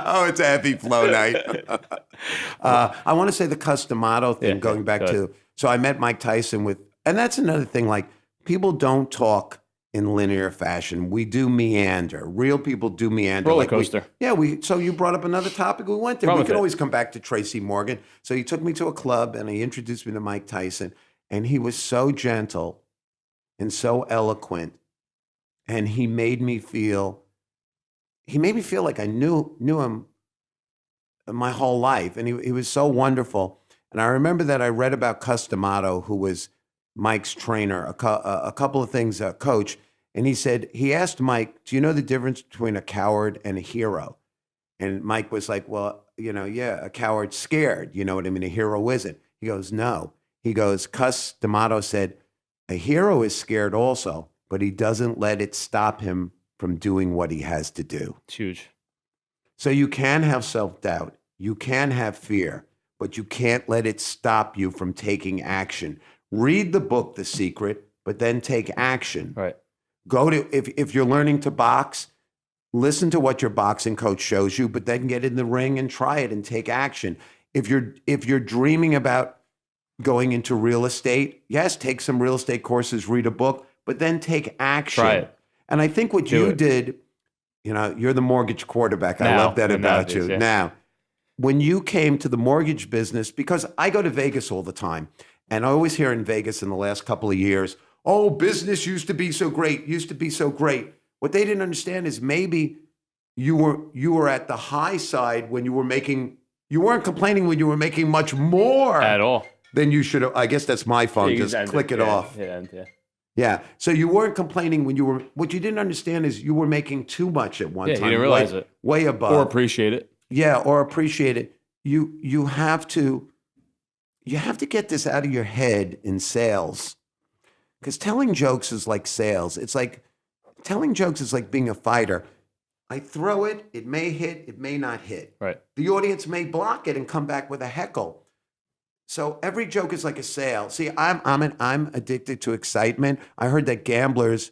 Oh, it's a heavy flow night. I want to say the Customato thing, going back to, so I met Mike Tyson and that's another thing, like people don't talk in linear fashion. We do meander. Real people do meander. Roller coaster. So you brought up another topic. We went there. Run We with can it. always come back to Tracy Morgan. So he took me to a club and he introduced me to Mike Tyson. And he was so gentle and so eloquent. And he made me feel like I knew him my whole life. And he was so wonderful. And I remember that I read about Customato, who was Mike's trainer, a couple of things, coach. And he asked Mike, do you know the difference between a coward and a hero? And Mike was like, well, a coward's scared. You know what I mean? A hero isn't. He goes, no. He goes, Customato said, a hero is scared also, but he doesn't let it stop him from doing what he has to do. It's huge. So you can have self-doubt. You can have fear, but you can't let it stop you from taking action. Read the book, The Secret, but then take action. Right. If you're learning to box, listen to what your boxing coach shows you, but then get in the ring and try it and take action. If you're dreaming about going into real estate, yes, take some real estate courses, read a book, but then take action. Try it. And I think what you did, you're the mortgage quarterback. I love that about you. Yeah. Now, when you came to the mortgage business, because I go to Vegas all the time, and I always hear in Vegas in the last couple of years, oh, business used to be so great. What they didn't understand is maybe you were at the high side when you weren't complaining when you were making much more At all. than you should have. I guess that's my phone. You Just end click it off. Yeah. Yeah. So you weren't complaining what you didn't understand is you were making too much at one time. You didn't realize it. Way above. Or appreciate it. Yeah, or appreciate it. You have to get this out of your head in sales. Because telling jokes is like sales. It's like telling jokes is like being a fighter. I throw it, it may hit, it may not hit. Right. The audience may block it and come back with a heckle. So every joke is like a sale. See, I'm addicted to excitement. I heard that gamblers,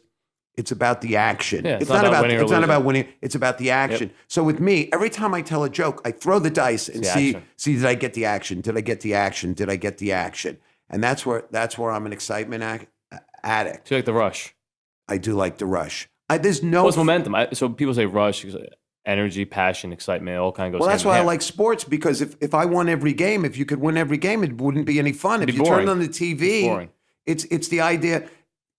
it's about the action. Yeah, it's not about winning or it's not losing. about winning. It's about the action. Yep. So with me, every time I tell a joke, I throw the dice and see did I get the action? Did I get the action? Did I get the action? And that's where I'm an excitement addict. So you like the rush. I do like the rush. There's no What's momentum? So people say rush because energy, passion, excitement, it all kind of goes. Well, that's hand in why I hand. like sports, because if I won every game, if you could win every game, it wouldn't be any fun. It'd If be you boring. turn on the TV, boring. It's the idea.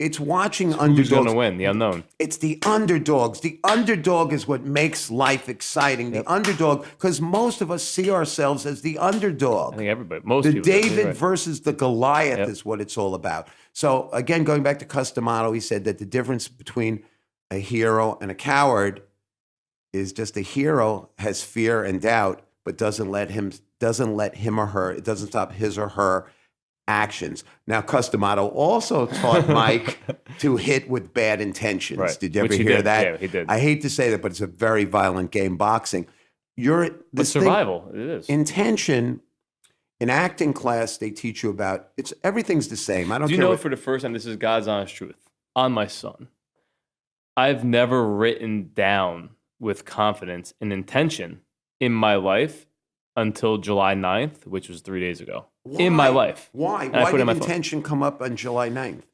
It's watching Who's underdogs. going to win? The unknown. It's the underdogs. The underdog is what makes life exciting. The underdog, because most of us see ourselves as the underdog. I think everybody, most The people. do, David right. versus the Goliath Yep. is what it's all about. So again, going back to Customato, he said that the difference between a hero and a coward is just a hero has fear and doubt, but doesn't let him or her, it doesn't stop his or her actions. Now, Customato also taught Mike to hit with bad intentions. Right. Did you ever Which he hear did. that? Yeah, he did. I hate to say that, but it's a very violent game, boxing. you're But this thing, survival, it is. intention. In acting class, they teach you about everything's the same. I don't Do you care. know what, for the first time, this is God's honest truth, on my son, I've never written down with confidence an intention in my life until July 9th, which was 3 days ago. In my life. Why? And I Why put it did in my phone. intention come up on July 9th?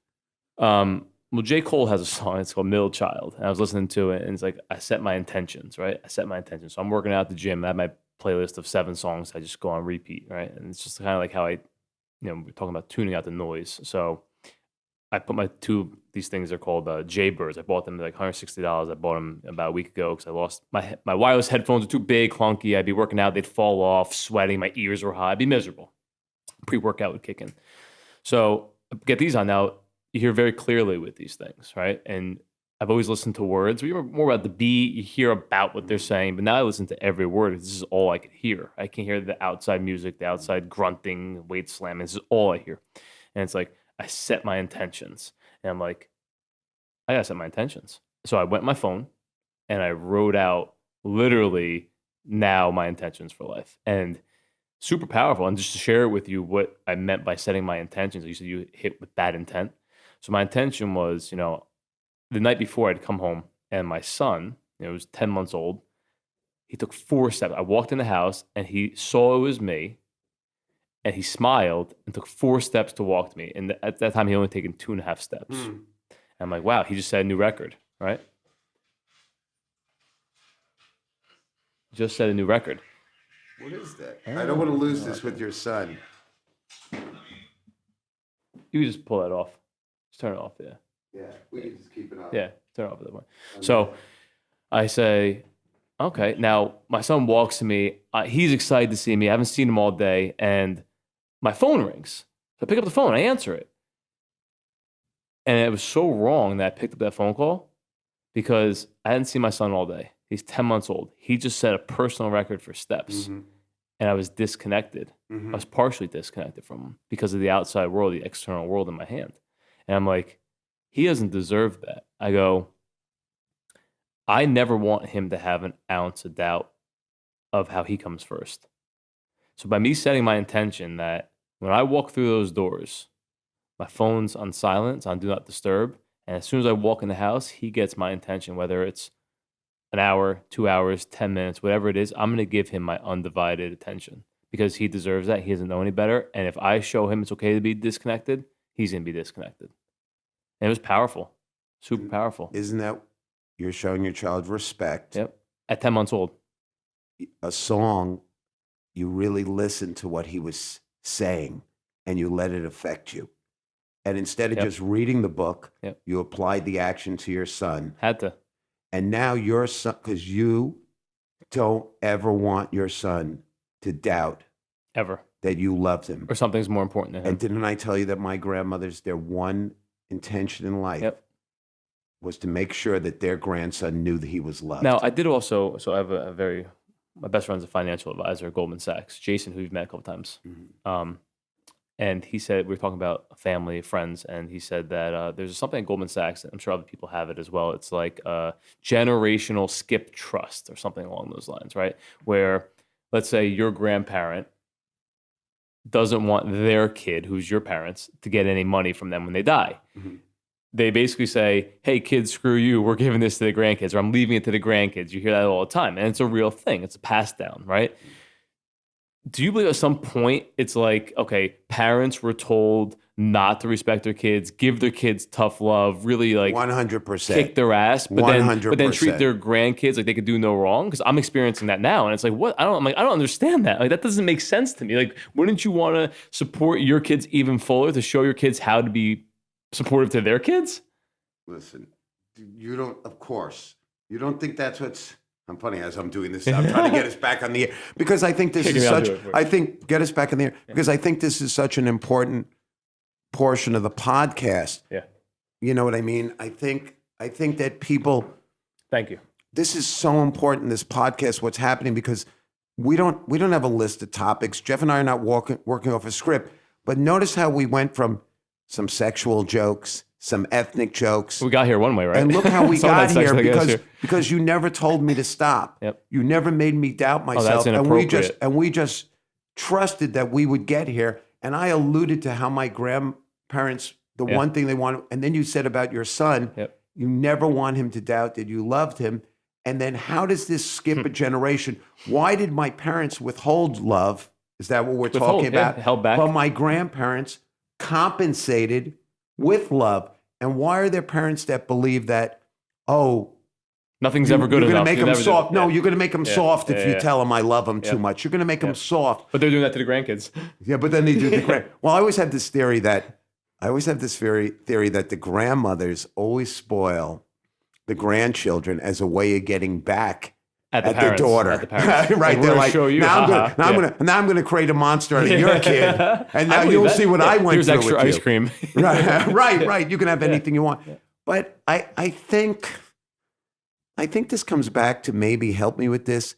Well, J. Cole has a song. It's called Middle Child. And I was listening to it, and it's like, I set my intentions, right? I set my intentions. So I'm working out at the gym. I have my playlist of 7 songs. I just go on repeat, right? And it's just kind of like how we're talking about tuning out the noise. So I put these things are called Jaybirds. I bought them like $160. I bought them about a week ago because I lost my wireless headphones are too big, clunky. I'd be working out, they'd fall off, sweating, my ears were hot. I'd be miserable. Pre-workout would kick in. So I get these on now. You hear very clearly with these things, right? And I've always listened to words. We were more about the beat. You hear about what they're saying, but now I listen to every word. This is all I could hear. I can hear the outside music, the outside grunting, weight slamming. This is all I hear. And it's like, I set my intentions. And I'm like, I gotta set my intentions. So I went on my phone and I wrote out literally now my intentions for life. And super powerful. And just to share it with you what I meant by setting my intentions. You said you hit with that intent. So my intention was, the night before I'd come home and my son, was 10 months old. He took 4 steps. I walked in the house and he saw it was me and he smiled and took 4 steps to walk to me. And at that time, he only taken 2.5 steps. And I'm like, wow, he just set a new record, right? Just set a new record. What is that? I don't want to lose this with your son. You can just pull that off. Just turn it off, yeah. Yeah, we can just keep it up. Yeah, turn it off at that point. So I say, okay. Now my son walks to me. He's excited to see me. I haven't seen him all day, and my phone rings. So I pick up the phone. I answer it, and it was so wrong that I picked up that phone call because I hadn't seen my son all day. He's 10 months old. He just set a personal record for steps, and I was disconnected. I was partially disconnected from him because of the outside world, the external world in my hand, and I'm like, he doesn't deserve that. I go, I never want him to have an ounce of doubt of how he comes first. So by me setting my intention that when I walk through those doors, my phone's on silent, it's on do not disturb. And as soon as I walk in the house, he gets my intention, whether it's an hour, 2 hours, 10 minutes, whatever it is, I'm going to give him my undivided attention because he deserves that. He doesn't know any better. And if I show him it's okay to be disconnected, he's going to be disconnected. And it was powerful, super powerful. Isn't that you're showing your child respect? Yep. At 10 months old. A song, you really listen to what he was saying and you let it affect you. And instead of just reading the book, you applied the action to your son. Had to. And now your son, because you don't ever want your son to doubt ever that you loved him. Or something's more important to him. And didn't I tell you that my grandmother's, their one intention in life was to make sure that their grandson knew that he was loved. Now, I did also, so I have my best friend's a financial advisor at Goldman Sachs, Jason, who we've met a couple times. And he said, we were talking about family, friends, and he said that there's something at Goldman Sachs, and I'm sure other people have it as well. It's like a generational skip trust or something along those lines, right? Where, let's say your grandparent doesn't want their kid, who's your parents, to get any money from them when they die. They basically say, hey, kids, screw you. We're giving this to the grandkids, or I'm leaving it to the grandkids. You hear that all the time. And it's a real thing. It's a pass down, right? Do you believe at some point it's like, okay, parents were told not to respect their kids, give their kids tough love, really like 100%. kick their ass, but 100%. then treat their grandkids like they could do no wrong? Because I'm experiencing that now, and it's like, what? I don't understand that. Like that doesn't make sense to me. Like, wouldn't you want to support your kids even fuller to show your kids how to be supportive to their kids? Listen, you don't. Of course, you don't think that's what's. I'm funny as I'm doing this. I'm trying to get us back on the air because I think this is such. I think get us back on the air because I think this is such an important portion of the podcast. Yeah. You know what I mean? I think that people. Thank you. This is so important, this podcast, what's happening, because we don't have a list of topics. Jeff and I are not working off a script, but notice how we went from some sexual jokes, some ethnic jokes. We got here one way, right? And look how we Someone got had sex here with us because you never told me to stop. Yep. You never made me doubt myself. that's inappropriate. And we just trusted that we would get here. And I alluded to how my grandparents, the one thing they wanted, and then you said about your son, you never want him to doubt that you loved him. And then how does this skip a generation? Why did my parents withhold love? Is that what we're talking about? Held back. But my grandparents compensated with love. And why are there parents that believe that, nothing's ever good you're enough? You're going to make them soft. No, you're going to make them soft if you tell them I love them too much. You're going to make them soft. But they're doing that to the grandkids. Yeah, but then they do the Well, I always have this theory that the grandmothers always spoil the grandchildren as a way of getting back at the daughter. At the parents. Right? Like, they're like, show you. now I'm going to create a monster out of your kid, and now you'll see what I went Here's through extra with ice you. cream. right. You can have anything you want. But I think this comes back to, maybe help me with this,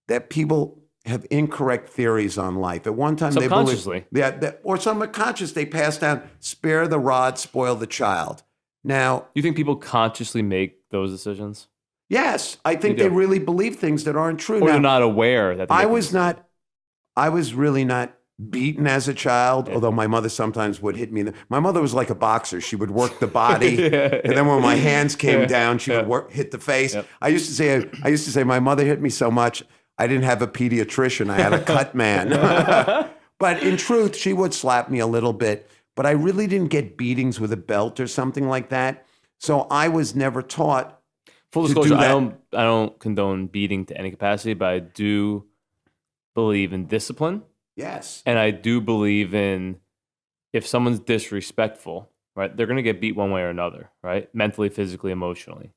that people have incorrect theories on life. At one time, they Subconsciously. or subconscious, they pass down, spare the rod, spoil the child. Now, You think people consciously make those decisions? yes, I think they really believe things that aren't true. Or Now, they're not aware that I was really not beaten as a child, although my mother sometimes would hit me. My mother was like a boxer. She would work the body, and then when my hands came down, she would hit the face. Yep. I used to say my mother hit me so much I didn't have a pediatrician. I had a cut man. But in truth, she would slap me a little bit, but I really didn't get beatings with a belt or something like that. So I was never taught. Full to do disclosure, that. I don't condone beating to any capacity, but I do believe in discipline. Yes. And I do believe in, if someone's disrespectful, right, they're going to get beat one way or another, right? Mentally, physically, emotionally.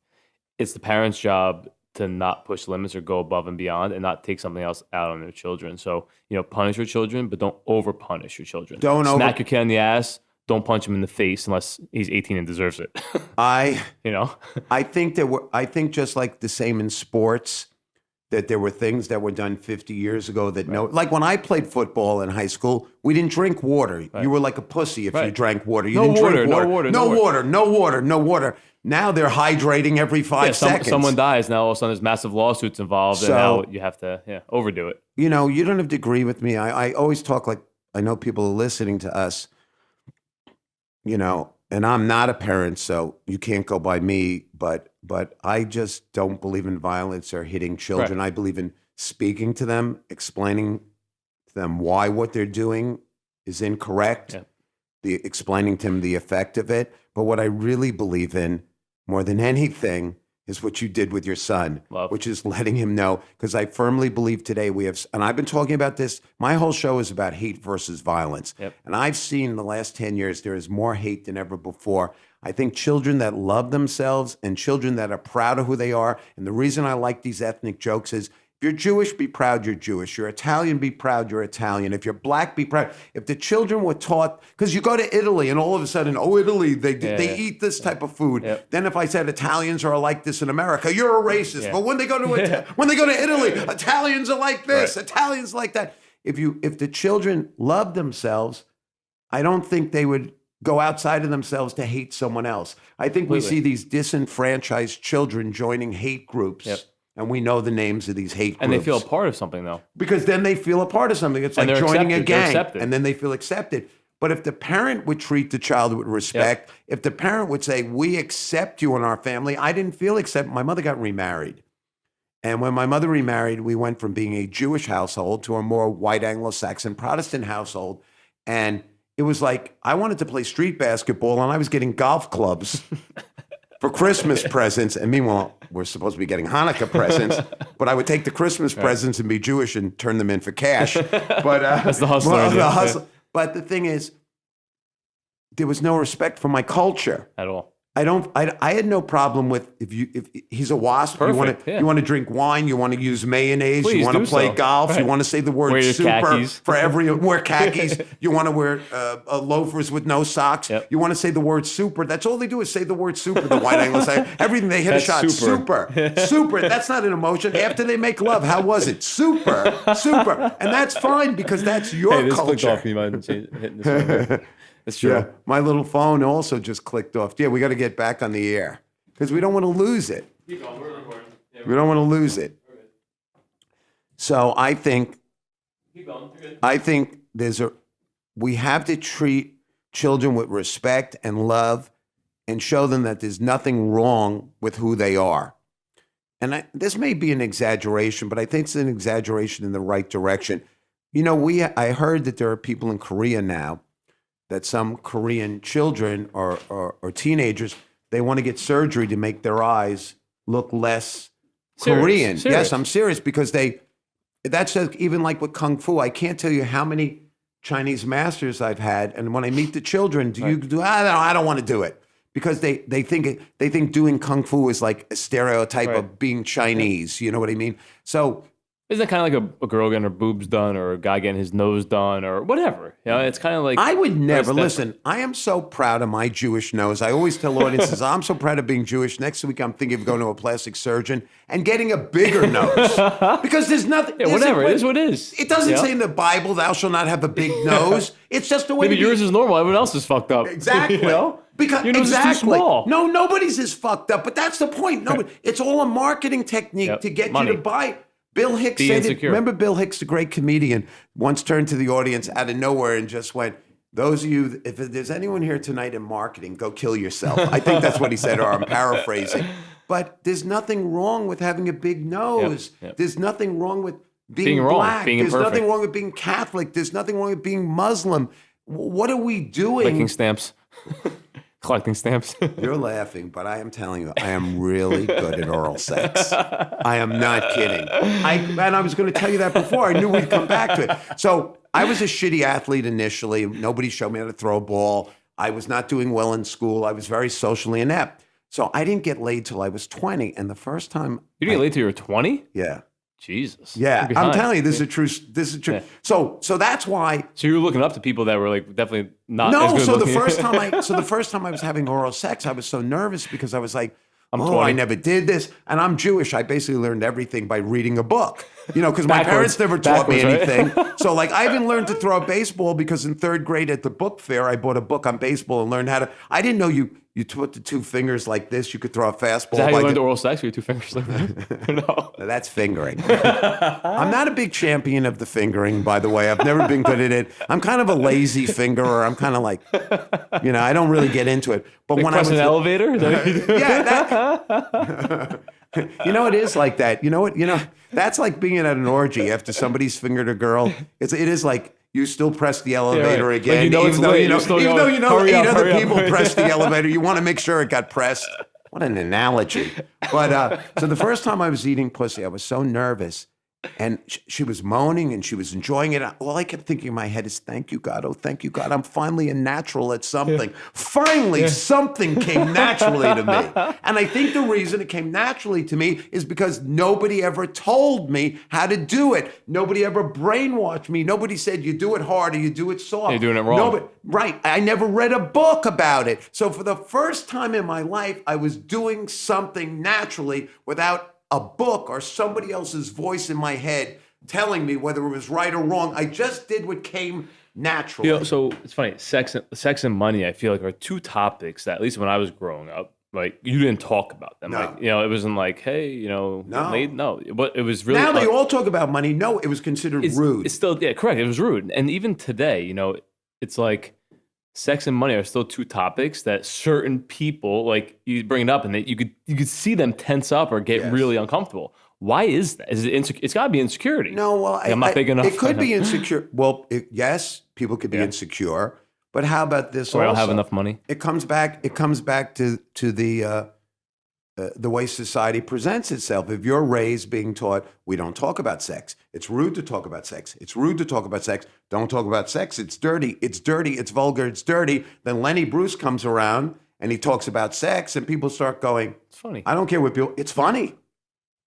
It's the parent's job to not push limits or go above and beyond and not take something else out on their children. So, punish your children, but don't over punish your children. Smack your kid in the ass. Don't punch him in the face unless he's 18 and deserves it. I think just like the same in sports, that there were things that were done 50 years ago that like when I played football in high school, we didn't drink water. Right. You were like a pussy if you drank water. You didn't drink water. No water. Now they're hydrating every 5 seconds. Someone dies. Now all of a sudden there's massive lawsuits involved, and now you have to overdo it. You don't have to agree with me. I always talk like, I know people are listening to us, and I'm not a parent, so you can't go by me, but I just don't believe in violence or hitting children. Right. I believe in speaking to them, explaining to them why what they're doing is incorrect, explaining to them the effect of it. But what I really believe in more than anything is what you did with your son, which is letting him know. Because I firmly believe today we have, and I've been talking about this, my whole show is about hate versus violence. Yep. And I've seen in the last 10 years, there is more hate than ever before. I think children that love themselves and children that are proud of who they are, and the reason I like these ethnic jokes is, if you're Jewish, be proud you're Jewish. You're Italian, be proud you're Italian. If you're black, be proud. If the children were taught, because you go to Italy and all of a sudden, Italy, they eat this type of food. Yep. Then if I said Italians are like this in America, you're a racist. Yeah. But when they go to Italy, Italians are like this, Italians like that. If the children love themselves, I don't think they would go outside of themselves to hate someone else. I think we see these disenfranchised children joining hate groups. Yep. And we know the names of these hate groups. And they feel a part of something, though. Because then they feel a part of something. It's like joining a gang. And then they feel accepted. But if the parent would treat the child with respect, if the parent would say, we accept you in our family, I didn't feel accepted. My mother got remarried. And when my mother remarried, we went from being a Jewish household to a more white Anglo-Saxon Protestant household. And it was like, I wanted to play street basketball and I was getting golf clubs for Christmas presents. And meanwhile, we're supposed to be getting Hanukkah presents, but I would take the Christmas presents and be Jewish and turn them in for cash. But that's the hustler. But the thing is, there was no respect for my culture at all. I had no problem with if he's a WASP. Perfect, you want to drink wine, you want to use mayonnaise, Please you want to play golf, you want to say the word wear super khakis. wear khakis. You want to wear loafers with no socks. Yep. You want to say the word super. That's all they do is say the word super. The white Anglo-Saxon, everything they hit a shot. Super. That's not an emotion. After they make love, how was it? Super, and that's fine because that's your culture. Clicked off. You might have hitting this one. It's true. Yeah, my little phone also just clicked off. Yeah, we got to get back on the air because we don't want to lose it. Keep going. We're recording. Yeah, We don't want to lose it. we're good. So I think Keep going. You're good. I think we have to treat children with respect and love and show them that there's nothing wrong with who they are. And this may be an exaggeration, but I think it's an exaggeration in the right direction. You know, I heard that there are people in Korea now that some Korean children or teenagers, they want to get surgery to make their eyes look less Serious, Korean. serious. Yes, I'm serious because that's even like with Kung Fu. I can't tell you how many Chinese masters I've had. And when I meet the children, I don't want to do it. Because they think doing Kung Fu is like a stereotype Right. of being Chinese. You know what I mean? So Isn't it kind of like a girl getting her boobs done or a guy getting his nose done or whatever? You know, it's kind of like I would never different. listen. I am so proud of my Jewish nose. I always tell audiences, I'm so proud of being Jewish. Next week, I'm thinking of going to a plastic surgeon and getting a bigger nose because there's nothing. Yeah, whatever. It is what it is. It doesn't Yeah. say in the Bible, "Thou shalt not have a big nose." It's just the way. Maybe to be. yours is normal. Everyone else is fucked up. Exactly. You know? Because Your nose exactly. is too small. No, nobody's as fucked up. But that's the point. Nobody. It's all a marketing technique Yep. to get Money. you to buy. Bill Hicks Be said it. insecure. Remember Bill Hicks, the great comedian, once turned to the audience out of nowhere and just went, "Those of you, if there's anyone here tonight in marketing, go kill yourself." I think that's what he said, or I'm paraphrasing. But there's nothing wrong with having a big nose. Yep. There's nothing wrong with being Being wrong, black. being There's imperfect. nothing wrong with being Catholic. There's nothing wrong with being Muslim. What are we doing? Licking stamps. Collecting stamps. You're laughing, but I am telling you, I am really good at oral sex. I am not kidding. I was going to tell you that before. I knew we'd come back to it. So I was a shitty athlete initially. Nobody showed me how to throw a ball. I was not doing well in school. I was very socially inept. So I didn't get laid till I was 20. And the first time, You didn't get laid till you were 20? yeah, Jesus. yeah, You're I'm behind. telling you, this is true. This is true. Yeah. So that's why. So you were looking up to people that were like definitely not as No, good so the looking. first time I was having oral sex, I was so nervous because I was like, I'm I 20. never did this, and I'm Jewish. I basically learned everything by reading a book. You know, because my Backwards. parents never taught me Backwards, right? anything. So like, I even learned to throw a baseball because in third grade at the book fair, I bought a book on baseball and learned how to. I didn't know you put the two fingers like this. You could throw a fastball. Is that how you like learned this. oral sex with your 2 fingers like that? No. That's fingering. I'm not a big champion of the fingering, by the way. I've never been good at it. I'm kind of a lazy fingerer. I'm kind of like, I don't really get into it. But when I was Press an elevator? Is that what you do? yeah, it is like that. You know what? That's like being at an orgy after somebody's fingered a girl. It is like you still press the elevator right. Like, again, you know it's even though lit. you know, You're still even going, though "Hurry eight up, other hurry up, people hurry up." pressed the elevator. You want to make sure it got pressed. What an analogy! But so the first time I was eating pussy, I was so nervous. And she was moaning and she was enjoying it. All I kept thinking in my head is, "Thank you, God. Oh, thank you, God. I'm finally a natural at something. Finally, something came naturally to me." And I think the reason it came naturally to me is because nobody ever told me how to do it. Nobody ever brainwashed me. Nobody said, "You do it hard or you do it soft." You're doing it wrong. Right. I never read a book about it. So for the first time in my life, I was doing something naturally without a book or somebody else's voice in my head telling me whether it was right or wrong. I just did what came naturally. So it's funny. Sex and money, I feel like, are two topics that, at least when I was growing up, like you didn't talk about them. No. Like, it wasn't like, hey, No. no. But it was really Now they all talk about money. No, it was considered rude. It's still, yeah, correct. It was rude. And even today, it's like sex and money are still two topics that certain people, like, you bring it up and you could see them tense up or get Yes. really uncomfortable. Why is that? Is it it's got to be insecurity. No, well, Like, I'm not big enough. It could be insecure. Well, yes, people could be insecure. But how about this? Or I also? don't have enough money. It comes back to the way society presents itself. If you're raised being taught, we don't talk about sex. It's rude to talk about sex. It's rude to talk about sex. Don't talk about sex. It's dirty. It's dirty. It's vulgar. It's dirty. Then Lenny Bruce comes around and he talks about sex, and people start going, It's funny. I don't care what people. It's funny.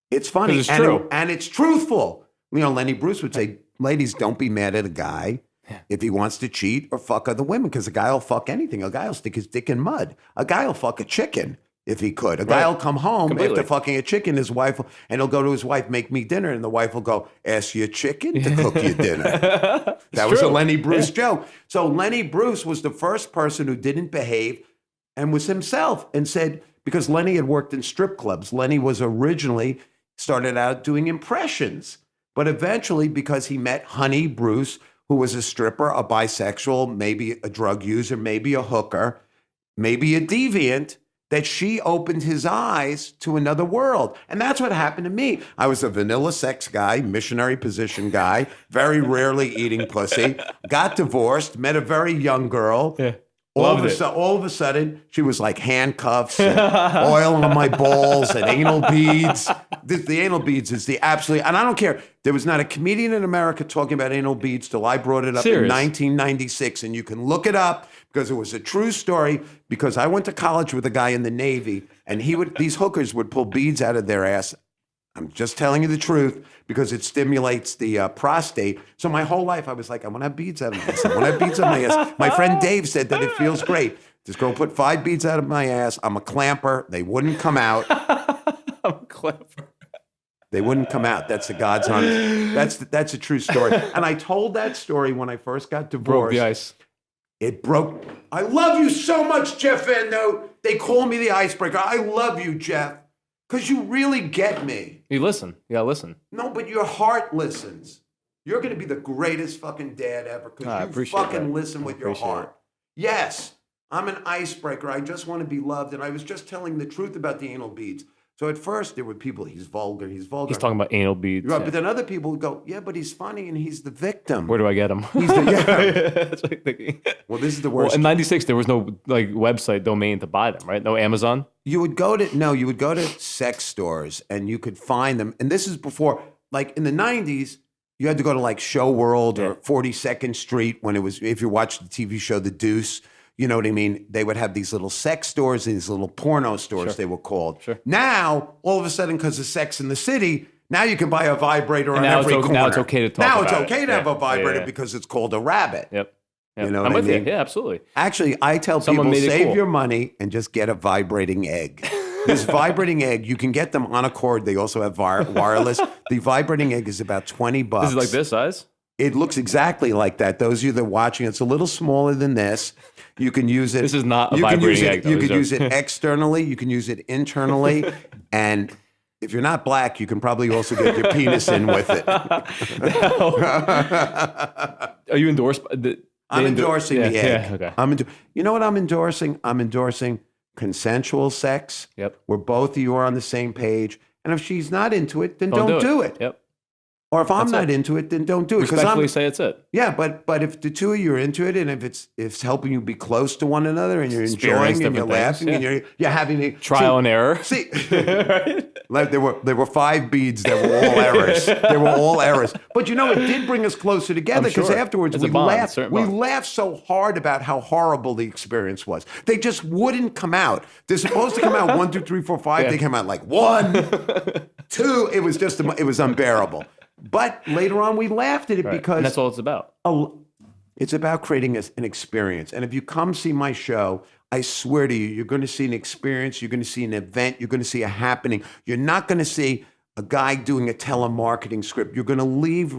It's funny. 'Cause it's true. And it's truthful. Lenny Bruce would say, ladies, don't be mad at a guy if he wants to cheat or fuck other women, because a guy will fuck anything. A guy will stick his dick in mud. A guy will fuck a chicken. if he could. A guy Right. will come home Completely. after fucking a chicken, and he'll go to his wife, make me dinner, and the wife will go, ask your chicken to cook you dinner. That was a Lenny Bruce joke. So Lenny Bruce was the first person who didn't behave and was himself and said, because Lenny had worked in strip clubs, Lenny was originally started out doing impressions, but eventually because he met Honey Bruce, who was a stripper, a bisexual, maybe a drug user, maybe a hooker, maybe a deviant, that she opened his eyes to another world. And that's what happened to me. I was a vanilla sex guy, missionary position guy, very rarely eating pussy, got divorced, met a very young girl. Yeah. All Loved it. of a sudden, she was like handcuffs, and oil on my balls, and anal beads. The anal beads is the absolute, and I don't care. There was not a comedian in America talking about anal beads till I brought it up in Serious? 1996, and you can look it up because it was a true story. Because I went to college with a guy in the Navy, and these hookers would pull beads out of their ass. I'm just telling you the truth because it stimulates the prostate. So my whole life I was like, I want to have beads out of my ass. I want to have beads out of my ass. My friend Dave said that it feels great. This girl put 5 beads out of my ass. I'm a clamper. They wouldn't come out. I'm clever. They wouldn't come out. That's the God's honest. That's a true story. And I told that story when I first got Broke divorced. the ice. It broke. I love you so much, Jeff Van Note. They call me the icebreaker. I love you, Jeff, because you really get me. You listen. You gotta listen. No, but your heart listens. You're going to be the greatest fucking dad ever I because you appreciate fucking that. listen I with your appreciate heart. Yes, I'm an icebreaker. I just want to be loved. And I was just telling the truth about the anal beads. So at first there were people, he's vulgar. He's talking about anal beads. Right, Yeah. but then other people would go, yeah, but he's funny and he's the victim. Where do I get them? That's what I'm thinking. Well, this is the Well, worst. in '96, there was no like website domain to buy them, right? No Amazon. You would go to sex stores and you could find them. And this is before, like in the 90s, you had to go to like Show World or 42nd Street when it was, if you watched the TV show The Deuce, you know what I mean? They would have these little sex stores, these little porno stores, they were called. Sure. Now, all of a sudden, because of Sex in the City, now you can buy a vibrator on now every it's corner. now it's okay to talk Now about it's it. okay to have Yeah. a vibrator Yeah. because it's called a rabbit. Yep. You know I'm what I with you. mean? Yeah, absolutely. Actually, I tell Someone people, made it save cool. your money and just get a vibrating egg. This vibrating egg, you can get them on a cord. They also have wireless. The vibrating egg is about $20. This is like this size. It looks exactly like that. Those of you that are watching, it's a little smaller than this. You can use it. This is not a you can use vibrating it- egg, though, You is can it? use it externally. You can use it internally. And if you're not black, you can probably also get your penis in with it. Are you endorsed? I'm endorsing the egg. Yeah, okay. You know what I'm endorsing? I'm endorsing consensual sex. Yep. Where both of you are on the same page. And if she's not into it, then don't do it. Yep. Or if I'm That's not it. into it, then don't do it. 'Cause Respectfully say it's it. yeah, but if the two of you are into it, and if it's helping you be close to one another, and you're Experience enjoying and you're different things, laughing and you're having a Trial and error. See, Right? like there were 5 beads that were all errors. They were all errors. But you know, it did bring us closer together because sure. afterwards It's a we bond, laughed. certain We bond. laughed so hard about how horrible the experience was. They just wouldn't come out. They're supposed to come out 1, 2, 3, 4, 5. They came out like 1, 2. It was unbearable. But later on, we laughed at it Right. because And that's all it's about. it's about creating an experience. And if you come see my show, I swear to you, you're going to see an experience. You're going to see an event. You're going to see a happening. You're not going to see a guy doing a telemarketing script. You're going to leave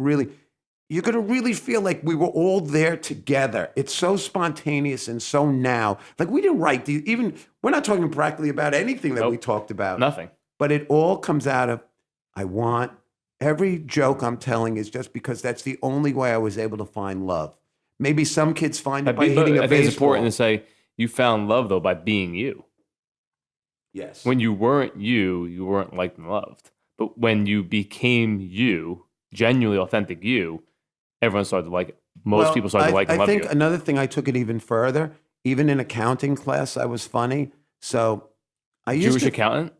you're going to really feel like we were all there together. It's so spontaneous and so now. Like we didn't write these, we're not talking practically about anything that we talked about. Nothing. But it all comes out of, every joke I'm telling is just because that's the only way I was able to find love. Maybe some kids find it by hitting a I think it's baseball. important to say you found love though by being you. Yes. When you weren't you, you weren't liked and loved. But when you became you, genuinely authentic you, everyone started to like it. Most people started to like and I love think you. another thing, I took it even further. Even in accounting class, I was funny. So I used Jewish to. accountant.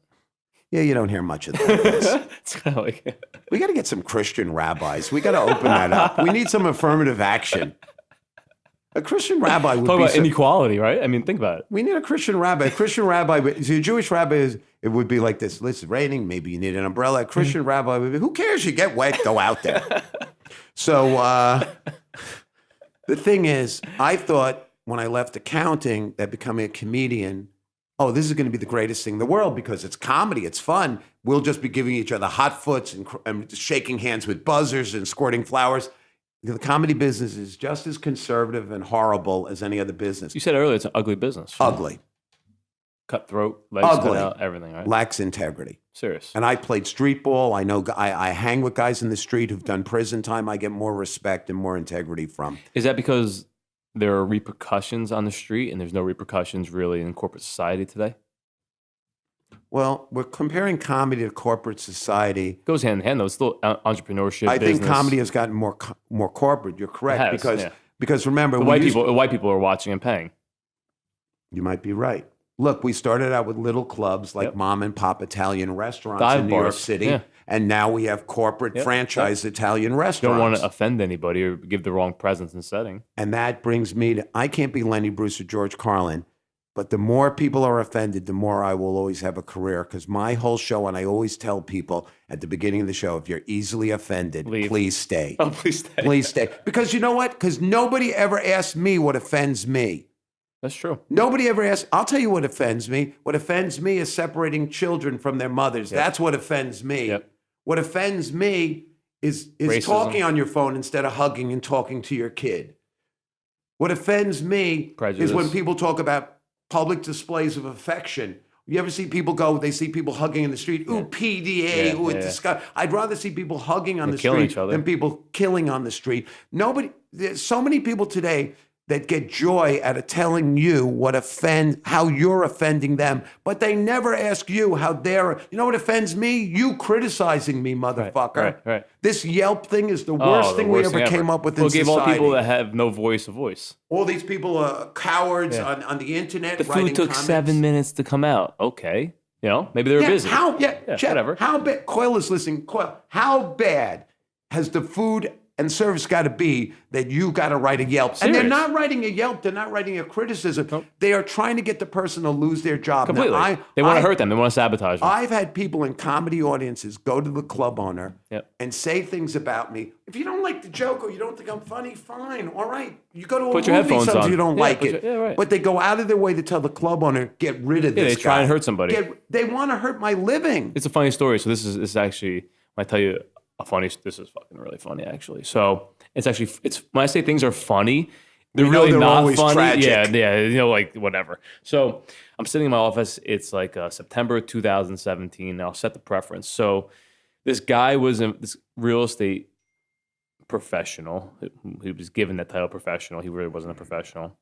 Yeah, you don't hear much of that. It's kind of like We got to get some Christian rabbis. We got to open that up. We need some affirmative action. A Christian rabbi would talk be about inequality, right? I mean, think about it. We need a Christian rabbi. A Christian rabbi, see, a Jewish rabbi it would be like this. It's raining. Maybe you need an umbrella. A Christian rabbi would be, who cares? You get wet, go out there. So the thing is, I thought when I left accounting that becoming a comedian, oh, this is going to be the greatest thing in the world because it's comedy, it's fun. We'll just be giving each other hot foots and shaking hands with buzzers and squirting flowers. The comedy business is just as conservative and horrible as any other business. You said earlier it's an ugly business. Right? Ugly. Cutthroat, legs cut out, everything, right? Lacks integrity. Serious. And I played street ball. I know I hang with guys in the street who've done prison time. I get more respect and more integrity from. Is that because there are repercussions on the street and there's no repercussions really in corporate society today? Well, we're comparing comedy to corporate society. It goes hand in hand, though. It's still entrepreneurship. I business. think comedy has gotten more corporate. You're correct It has, because remember, the white people are watching and paying. You might be right. Look, we started out with little clubs like mom and pop Italian restaurants Dive in New York bars. City, Yeah. and now we have corporate franchise Italian You restaurants. don't want to offend anybody or give the wrong presence and setting. And that brings me to, I can't be Lenny Bruce or George Carlin, but the more people are offended, the more I will always have a career. Because my whole show, and I always tell people at the beginning of the show, if you're easily offended, Leave. please stay. Oh, please stay. Please stay. Because you know what? Because nobody ever asks me what offends me. That's true. Nobody ever asks. I'll tell you what offends me. What offends me is separating children from their mothers. Yep. That's what offends me. Yep. What offends me is Racism. talking on your phone instead of hugging and talking to your kid. What offends me is when people talk about public displays of affection. You ever see people they see people hugging in the street? Ooh, PDA, ooh, it's disgusting. I'd rather see people hugging on the killing street each other. than people killing on the street. There's so many people today that get joy out of telling you how you're offending them, but they never ask you how you know what offends me? You criticizing me, motherfucker. Right. This Yelp thing is the worst thing we ever came up with in give society. all people that have no voice a voice. All these people are cowards on the internet. The writing food took comments. 7 minutes to come out. Okay. You know, maybe they were busy. Jeff, whatever. How bad? Coyle is listening. Coyle, how bad has the food and service got to be that you got to write a Yelp? Serious. And they're not writing a Yelp. They're not writing a criticism. Nope. They are trying to get the person to lose their job. Completely. Now, They want to hurt them. They want to sabotage them. I've had people in comedy audiences go to the club owner Yep. and say things about me. If you don't like the joke or you don't think I'm funny, fine. All right. You go to a Put your movie headphones sometimes on. you don't Yeah, like put it. your- yeah, right. But they go out of their way to tell the club owner, get rid of Yeah, this they try guy. and hurt somebody. They want to hurt my living. It's a funny story. So this is actually, I tell you a funny. This is fucking really funny actually. So it's when I say things are funny, they're know really they're not always funny. tragic. Yeah, you know, like whatever. So I'm sitting in my office. It's like September 2017. And I'll set the preference. So this guy was this real estate professional. He was given that title professional. He really wasn't a professional.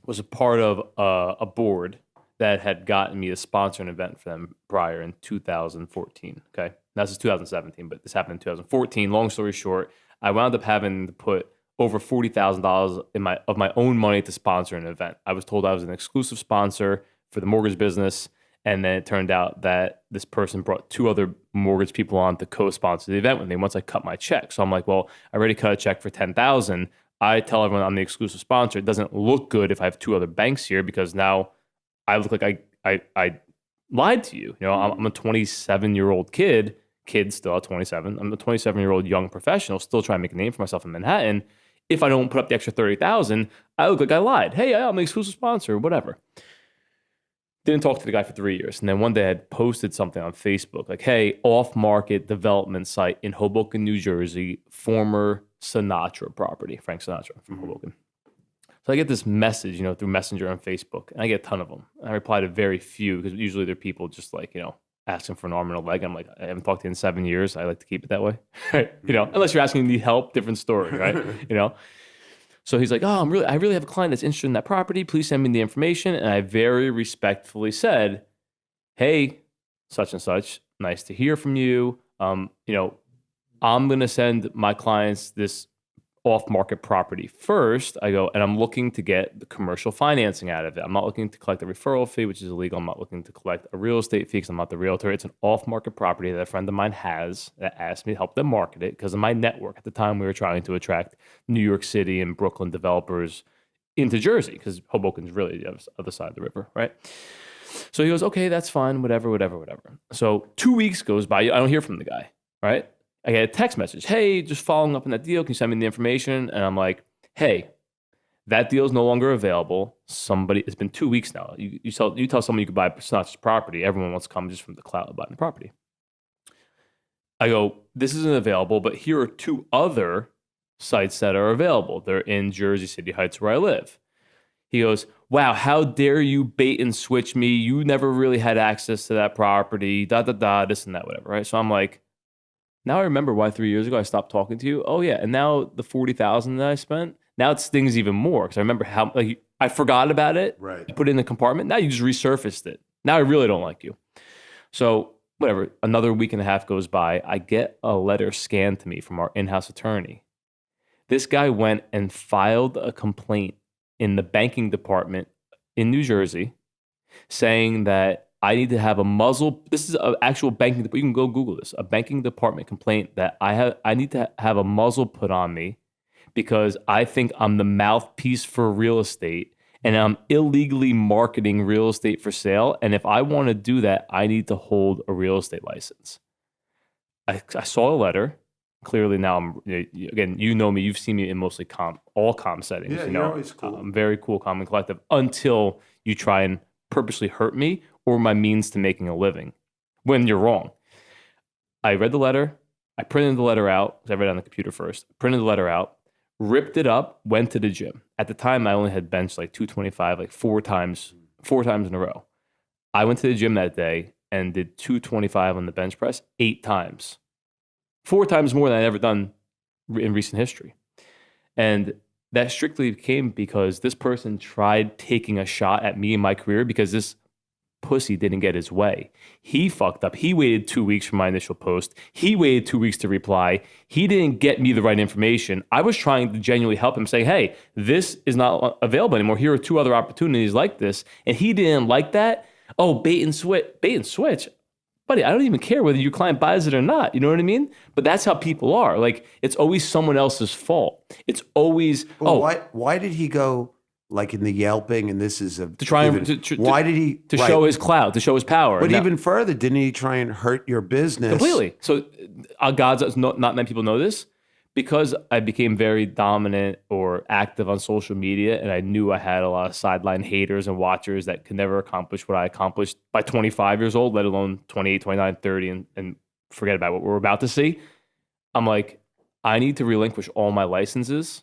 Was a part of a board that had gotten me to sponsor an event for them prior in 2014. Okay. Now this is 2017, but this happened in 2014. Long story short, I wound up having to put over $40,000 of my own money to sponsor an event. I was told I was an exclusive sponsor for the mortgage business. And then it turned out that this person brought two other mortgage people on to co-sponsor the event once I cut my check. So I'm like, well, I already cut a check for $10,000. I tell everyone I'm the exclusive sponsor. It doesn't look good if I have two other banks here because now I look like I lied to you. You know, I'm a 27-year-old kid still at 27. I'm a 27-year-old young professional still trying to make a name for myself in Manhattan. If I don't put up the extra $30,000, I look like I lied. Hey, I'm the exclusive sponsor, whatever. Didn't talk to the guy for 3 years. And then one day I had posted something on Facebook like, hey, off-market development site in Hoboken, New Jersey, former Sinatra property, Frank Sinatra from Hoboken. So I get this message, through Messenger on Facebook, and I get a ton of them. I reply to very few because usually they're people just like, asking for an arm and a leg. I'm like, I haven't talked to you in 7 years. I like to keep it that way, right? Unless you're asking me help, different story, right? So he's like, oh, I really have a client that's interested in that property. Please send me the information. And I very respectfully said, hey, such and such, nice to hear from you. I'm going to send my clients this off-market property first. I go, and I'm looking to get the commercial financing out of it. I'm not looking to collect a referral fee, which is illegal. I'm not looking to collect a real estate fee because I'm not the realtor. It's an off-market property that a friend of mine has that asked me to help them market it because of my network. At the time, we were trying to attract New York City and Brooklyn developers into Jersey because Hoboken's really the other side of the river, right? So he goes, okay, that's fine, whatever. So 2 weeks goes by. I don't hear from the guy, right? I get a text message. Hey, just following up on that deal. Can you send me the information? And I'm like, hey, That deal is no longer available. It's been 2 weeks now. You tell someone you could buy Snotch's property. Everyone wants to come just from the clout of buying the property. I go, this isn't available, but here are 2 other sites that are available. They're in Jersey City Heights where I live. He goes, wow, how dare you bait and switch me? You never really had access to that property, this and that, whatever, right? So I'm like, now I remember why 3 years ago I stopped talking to you. Oh yeah, and now the $40,000 that I spent, now it stings even more because I remember how I forgot about it. Right. I put it in the compartment. Now you just resurfaced it. Now I really don't like you. So whatever, another week and a half goes by. I get a letter scanned to me from our in-house attorney. This guy went and filed a complaint in the banking department in New Jersey saying that I need to have a muzzle. This is an actual banking. You can go Google this. A banking department complaint that I need to have a muzzle put on me because I think I'm the mouthpiece for real estate and I'm illegally marketing real estate for sale. And if I want to do that, I need to hold a real estate license. I saw a letter. Clearly now again, you know me, you've seen me in mostly all calm settings. Yeah, you know, you're always cool. I'm very cool, calm, and collective until you try and purposely hurt me or my means to making a living when you're wrong. I read the letter. I printed the letter out because I read it on the computer first. Printed the letter out, ripped it up, went to the gym. At the time, I only had benched like 225, like four times in a row. I went to the gym that day and did 225 on the bench press 8 times. 4 times more than I'd ever done in recent history. And that strictly came because this person tried taking a shot at me and my career because this pussy didn't get his way. He fucked up. He waited 2 weeks for my initial post. He waited 2 weeks to reply. He didn't get me the right information. I was trying to genuinely help him say, hey, this is not available anymore. Here are 2 other opportunities like this. And he didn't like that. Oh, bait and switch. Buddy, I don't even care whether your client buys it or not. You know what I mean? But that's how people are. Like, it's always someone else's fault. It's always, why did he go like in the yelping? And this is why did he show his clout, to show his power? But even further, didn't he try and hurt your business? Completely. So, not many people know this. Because I became very dominant or active on social media, and I knew I had a lot of sideline haters and watchers that could never accomplish what I accomplished by 25 years old, let alone 28, 29, 30, and forget about what we're about to see. I'm like, I need to relinquish all my licenses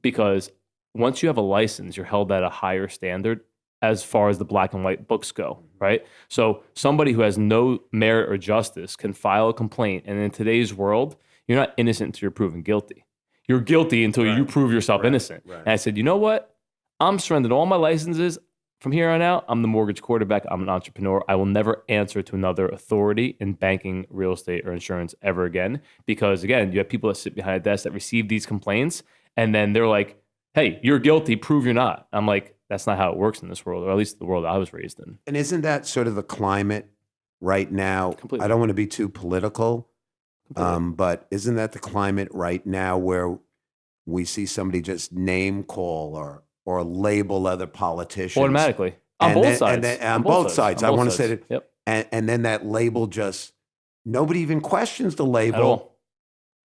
because once you have a license, you're held at a higher standard as far as the black and white books go, right? So somebody who has no merit or justice can file a complaint, and in today's world, you're not innocent until you're proven guilty. You're guilty until you prove yourself innocent. Right. And I said, you know what? I'm surrendering all my licenses. From here on out, I'm the mortgage quarterback. I'm an entrepreneur. I will never answer to another authority in banking, real estate, or insurance ever again. Because again, you have people that sit behind a desk that receive these complaints, and then they're like, hey, you're guilty, prove you're not. I'm like, that's not how it works in this world, or at least the world I was raised in. And isn't that sort of the climate right now? Completely. I don't want to be too political. But isn't that the climate right now where we see somebody just name call or label other politicians automatically on both sides? On both sides. I want to say that. Yep. And then that label just nobody even questions the label. At all.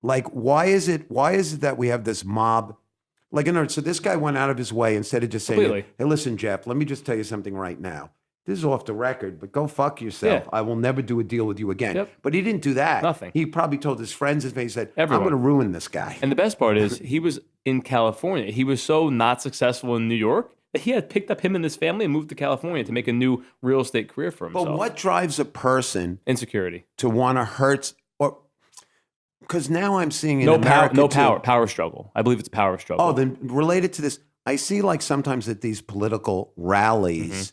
Like, why is it that we have this mob? Like, in other words, so this guy went out of his way instead of just saying, Completely. hey, listen, Jeff, let me just tell you something right now. This is off the record, but go fuck yourself. Yeah. I will never do a deal with you again. Yep. But he didn't do that. Nothing. He probably told his friends and he said, Everyone. I'm going to ruin this guy. And the best part is he was in California. He was so not successful in New York that he had picked up him and his family and moved to California to make a new real estate career for himself. But what drives a person Insecurity. to want to hurt? Or because now I'm seeing in America power struggle. I believe it's power struggle. Oh, then related to this, I see like sometimes at these political rallies,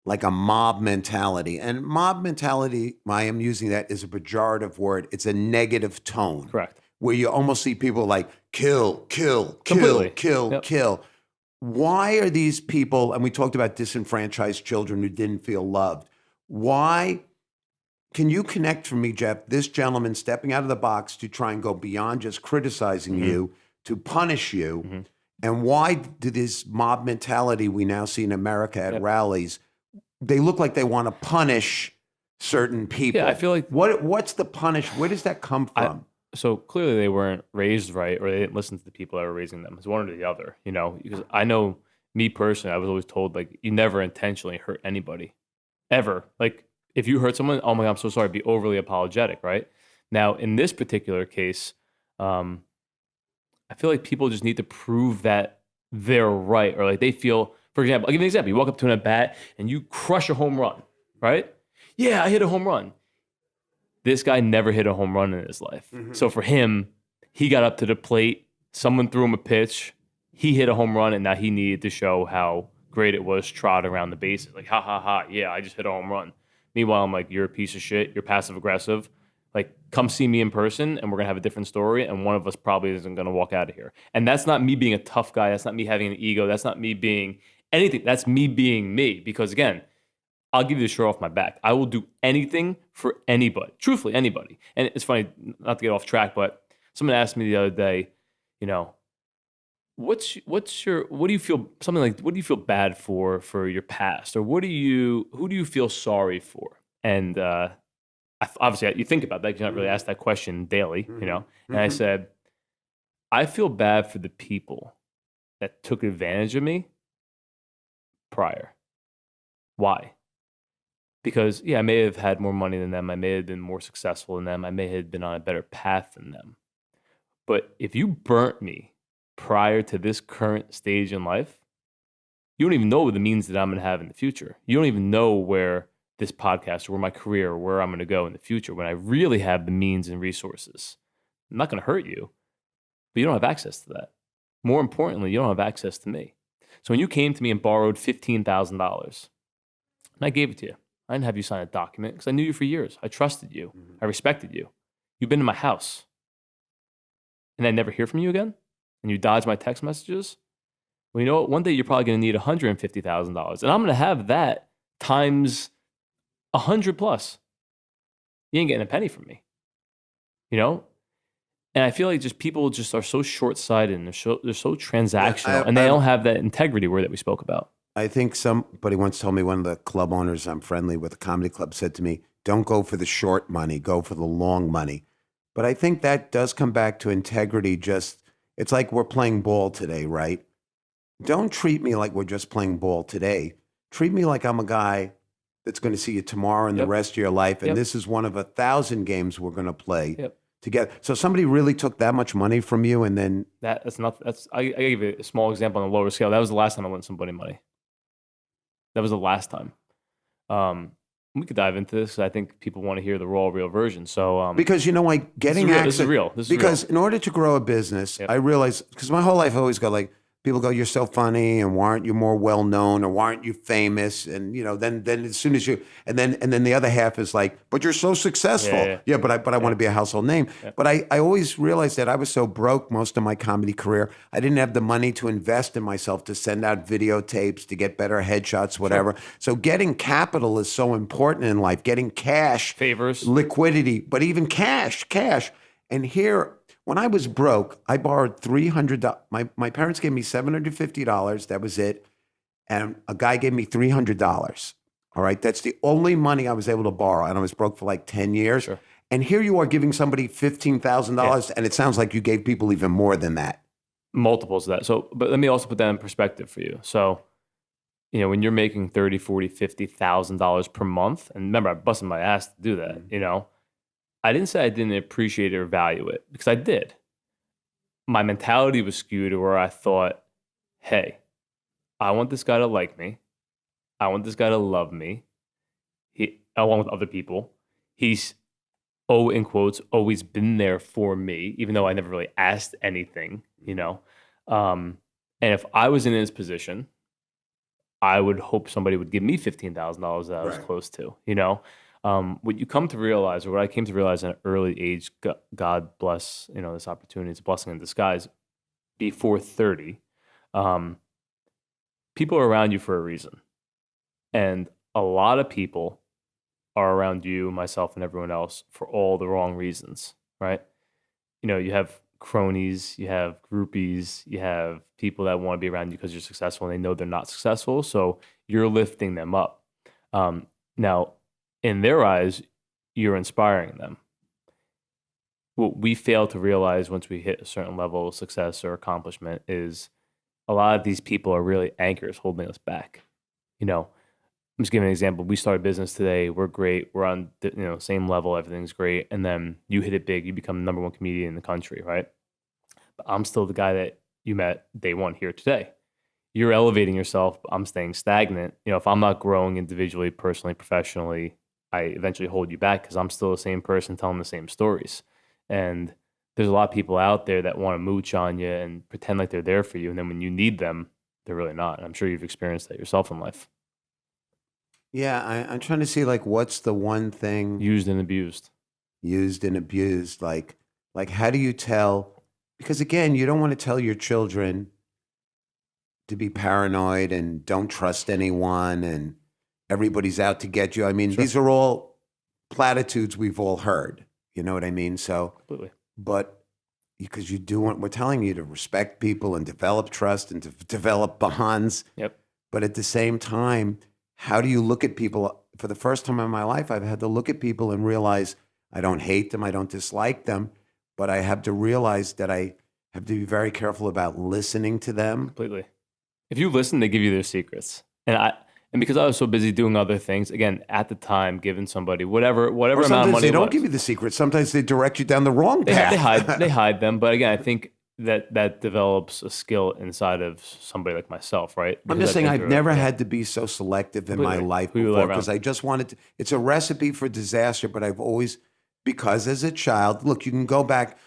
like a mob mentality. And mob mentality, I am using that as a pejorative word. It's a negative tone. Correct. Where you almost see people like kill, Completely. kill. Why are these people, and we talked about disenfranchised children who didn't feel loved. Why, can you connect for me, Jeff, this gentleman stepping out of the box to try and go beyond just criticizing you, to punish you? And why do this mob mentality we now see in America at rallies, they look like they want to punish certain people? Yeah, I feel like what's the punish? Where does that come from? So clearly they weren't raised right, or they didn't listen to the people that were raising them. It's one or the other, you know. Because I know me personally, I was always told like you never intentionally hurt anybody, ever. Like if you hurt someone, oh my God, I'm so sorry. Be overly apologetic, right? Now in this particular case, um, I feel like people just need to prove that they're right, or like they feel. For example, I'll give you an example. You walk up to an at bat and you crush a home run, right? Yeah, I hit a home run. This guy never hit a home run in his life. So for him, he got up to the plate. Someone threw him a pitch. He hit a home run, and now he needed to show how great it was trot around the bases. Like, ha, ha, ha, yeah, I just hit a home run. Meanwhile, I'm like, you're a piece of shit. You're passive-aggressive. Like, come see me in person, and we're going to have a different story, and one of us probably isn't going to walk out of here. And that's not me being a tough guy. That's not me having an ego. That's not me being anything. That's me being me. Because, again, I'll give you the shirt off my back. I will do anything for anybody, truthfully, anybody. And it's funny, not to get off track, but someone asked me the other day, you know, what do you feel, something like, what do you feel bad for your past? Or who do you feel sorry for? And obviously, you think about that because you're not really asked that question daily, you know? And I said, I feel bad for the people that took advantage of me prior. Why? Because, yeah, I may have had more money than them. I may have been more successful than them. I may have been on a better path than them. But if you burnt me prior to this current stage in life, you don't even know the means that I'm going to have in the future. You don't even know where this podcast or where my career or where I'm going to go in the future when I really have the means and resources. I'm not going to hurt you, but you don't have access to that. More importantly, you don't have access to me. So when you came to me and borrowed $15,000, and I gave it to you, I didn't have you sign a document because I knew you for years. I trusted you. I respected you. You've been in my house. And I never hear from you again? And you dodge my text messages? Well, you know what? One day you're probably going to need $150,000. And I'm going to have that times 100 plus. You ain't getting a penny from me. You know? And I feel like just people just are so short-sighted and they're so transactional. And they don't have that integrity word that we spoke about. I think somebody once told me, one of the club owners I'm friendly with, a comedy club, said to me, don't go for the short money, go for the long money. But I think that does come back to integrity. Just, it's like we're playing ball today, right? Don't treat me like we're just playing ball today. Treat me like I'm a guy that's going to see you tomorrow and the rest of your life. And this is one of 1,000 games we're going to play together. So somebody really took that much money from you, and then I gave you a small example on a lower scale. That was the last time I lent somebody money. That was the last time. We could dive into this. I think people want to hear the raw, real version. So because like getting access. This is real. Because in order to grow a business, I realized, because my whole life I always got like, people go, you're so funny, and why aren't you more well known, or why aren't you famous? And then as soon as you, and then the other half is like, but you're so successful. Yeah, but I want to be a household name. Yeah. But I always realized that I was so broke most of my comedy career. I didn't have the money to invest in myself, to send out videotapes, to get better headshots, whatever. Sure. So getting capital is so important in life. Getting cash, favors, liquidity, but even cash. And here, when I was broke, I borrowed $300. My parents gave me $750. That was it. And a guy gave me $300. All right. That's the only money I was able to borrow. And I was broke for like 10 years. Sure. And here you are giving somebody $15,000. And it sounds like you gave people even more than that. Multiples of that. So, but let me also put that in perspective for you. So, when you're making $30,000, $40,000, $50,000 per month, and remember, I busted my ass to do that, I didn't say I didn't appreciate it or value it, because I did. My mentality was skewed to where I thought, hey, I want this guy to like me. I want this guy to love me, along with other people. He's, in quotes, always been there for me, even though I never really asked anything, And if I was in his position, I would hope somebody would give me $15,000 that I was close to, What you come to realize, or what I came to realize at an early age, God bless, this opportunity, it's a blessing in disguise, before 30, people are around you for a reason. And a lot of people are around you, myself, and everyone else for all the wrong reasons, right? You have cronies, you have groupies, you have people that want to be around you because you're successful and they know they're not successful. So you're lifting them up. Now, in their eyes, you're inspiring them. what we fail to realize once we hit a certain level of success or accomplishment is a lot of these people are really anchors holding us back. You know, I'm just giving an example. We started business today. We're great. We're on the same level. Everything's great. And then you hit it big. You become the number one comedian in the country, right? But I'm still the guy that you met day one here today. You're elevating yourself. But I'm staying stagnant. If I'm not growing individually, personally, professionally, I eventually hold you back because I'm still the same person telling the same stories. And there's a lot of people out there that want to mooch on you and pretend like they're there for you. And then when you need them, they're really not. And I'm sure you've experienced that yourself in life. Yeah, I'm trying to see like what's the one thing Used and abused. used and abused. Like how do you tell? Because again, you don't want to tell your children to be paranoid and don't trust anyone and everybody's out to get you. I mean, Sure. these are all platitudes we've all heard. You know what I mean? So, Completely. but because we're telling you to respect people and develop trust and to develop bonds. Yep. But at the same time, how do you look at people? For the first time in my life, I've had to look at people and realize I don't hate them, I don't dislike them, but I have to realize that I have to be very careful about listening to them. Completely. If you listen, they give you their secrets. And because I was so busy doing other things, again, at the time, giving somebody whatever Or amount of sometimes money they it don't was. give you the secrets. Sometimes they direct you down the wrong They path. they hide them. But again, I think that develops a skill inside of somebody like myself, right? I'm Because just saying been I've through it. never Yeah. had to be so selective in my Completely. life Who you let before around. because I just wanted to. It's a recipe for disaster, but I've always, because as a child, look, you can go back.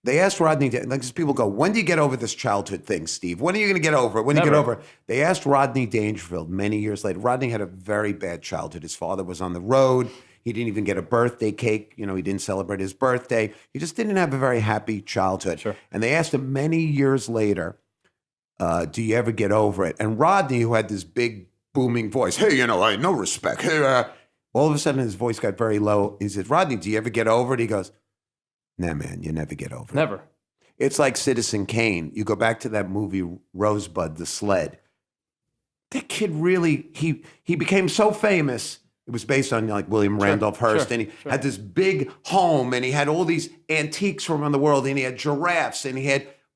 They asked Rodney, like people go, when do you get over this childhood thing, Steve? When are you going to get over it? When do you get Never. over it? They asked Rodney Dangerfield many years later. Rodney had a very bad childhood. His father was on the road. He didn't even get a birthday cake. He didn't celebrate his birthday. He just didn't have a very happy childhood. Sure. And they asked him many years later, do you ever get over it? And Rodney, who had this big booming voice, hey, I no respect. Hey, all of a sudden his voice got very low. He said, Rodney, do you ever get over it? He goes, nah, man, you never get over it. Never. It's like Citizen Kane. You go back to that movie Rosebud, the sled. That kid really, he became so famous. It was based on like William Randolph Hearst, sure, and he sure. had this big home, and he had all these antiques from around the world, and he had giraffes,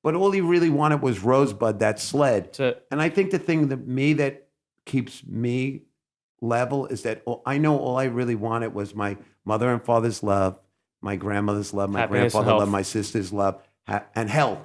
but all he really wanted was Rosebud, that sled. That's it. And I think the thing that keeps me level is that I know all I really wanted was my mother and father's love, my grandmother's love, my Happiness and grandfather's love, health. my sister's love, and health.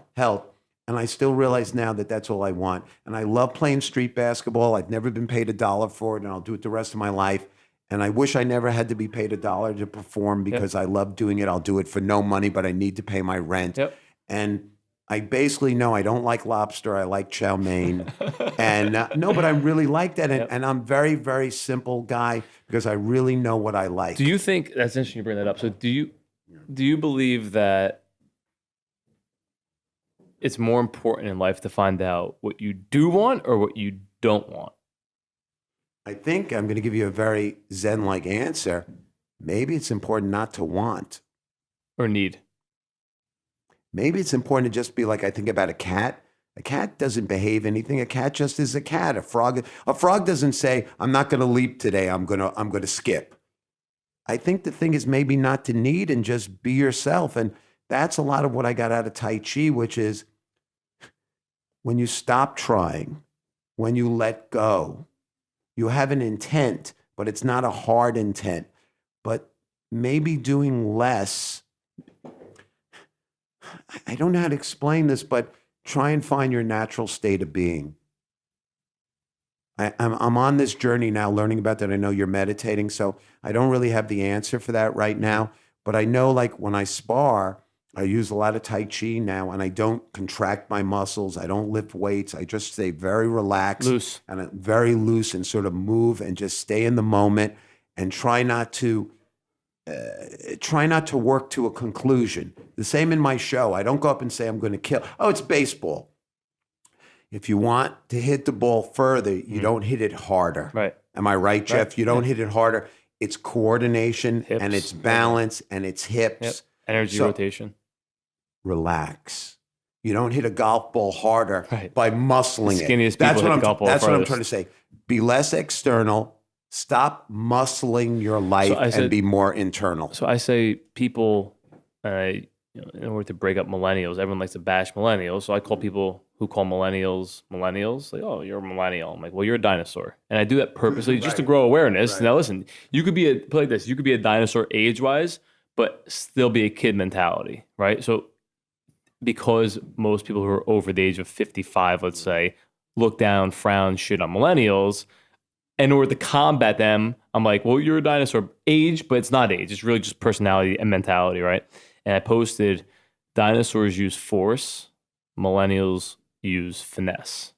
And I still realize now that that's all I want. And I love playing street basketball. I've never been paid $1 for it, and I'll do it the rest of my life. And I wish I never had to be paid $1 to perform because I love doing it. I'll do it for no money, but I need to pay my rent. Yep. And I basically know I don't like lobster. I like chow mein. And no, but I really like that. And I'm very, very simple guy because I really know what I like. Do you think that's interesting you bring that up? So do you believe that it's more important in life to find out what you do want or what you don't want? I think I'm going to give you a very Zen-like answer. Maybe it's important not to want. Or need? Maybe it's important to just be like, I think about a cat. A cat doesn't behave anything. A cat just is a cat. A frog doesn't say, I'm not going to leap today. I'm going to skip. I think the thing is maybe not to need and just be yourself. And that's a lot of what I got out of Tai Chi, which is when you stop trying, when you let go, you have an intent, but it's not a hard intent. But maybe doing less. I don't know how to explain this, but try and find your natural state of being. I'm on this journey now, learning about that. I know you're meditating, so I don't really have the answer for that right now. But I know, like when I spar, I use a lot of Tai Chi now, and I don't contract my muscles. I don't lift weights. I just stay very relaxed, Loose. and very loose, and sort of move and just stay in the moment, and try not to work to a conclusion. The same in my show. I don't go up and say I'm going to kill. Oh, it's baseball. If you want to hit the ball further, you don't hit it harder. Right. Am I right, Jeff? Right. You don't hit it harder. It's coordination Hips. and it's balance and it's hips. Yep. Energy So- rotation. Relax. You don't hit a golf ball harder Right. by muscling The it. skinniest That's people what hit the golf ball That's what I'm farthest. trying to say. Be less external. Stop muscling your life I said- and be more internal. So I say people, I in order to break up millennials, everyone likes to bash millennials. So I call people who call millennials millennials. Like, oh, you're a millennial. I'm like, well, you're a dinosaur. And I do that purposely just to grow awareness. Right. Now, listen, you could be put like this. You could be a dinosaur age-wise, but still be a kid mentality, right? So because most people who are over the age of 55, let's say, look down, frown, shit on millennials, in order to combat them, I'm like, well, you're a dinosaur age, but it's not age. It's really just personality and mentality, right? And I posted, dinosaurs use force, millennials use finesse.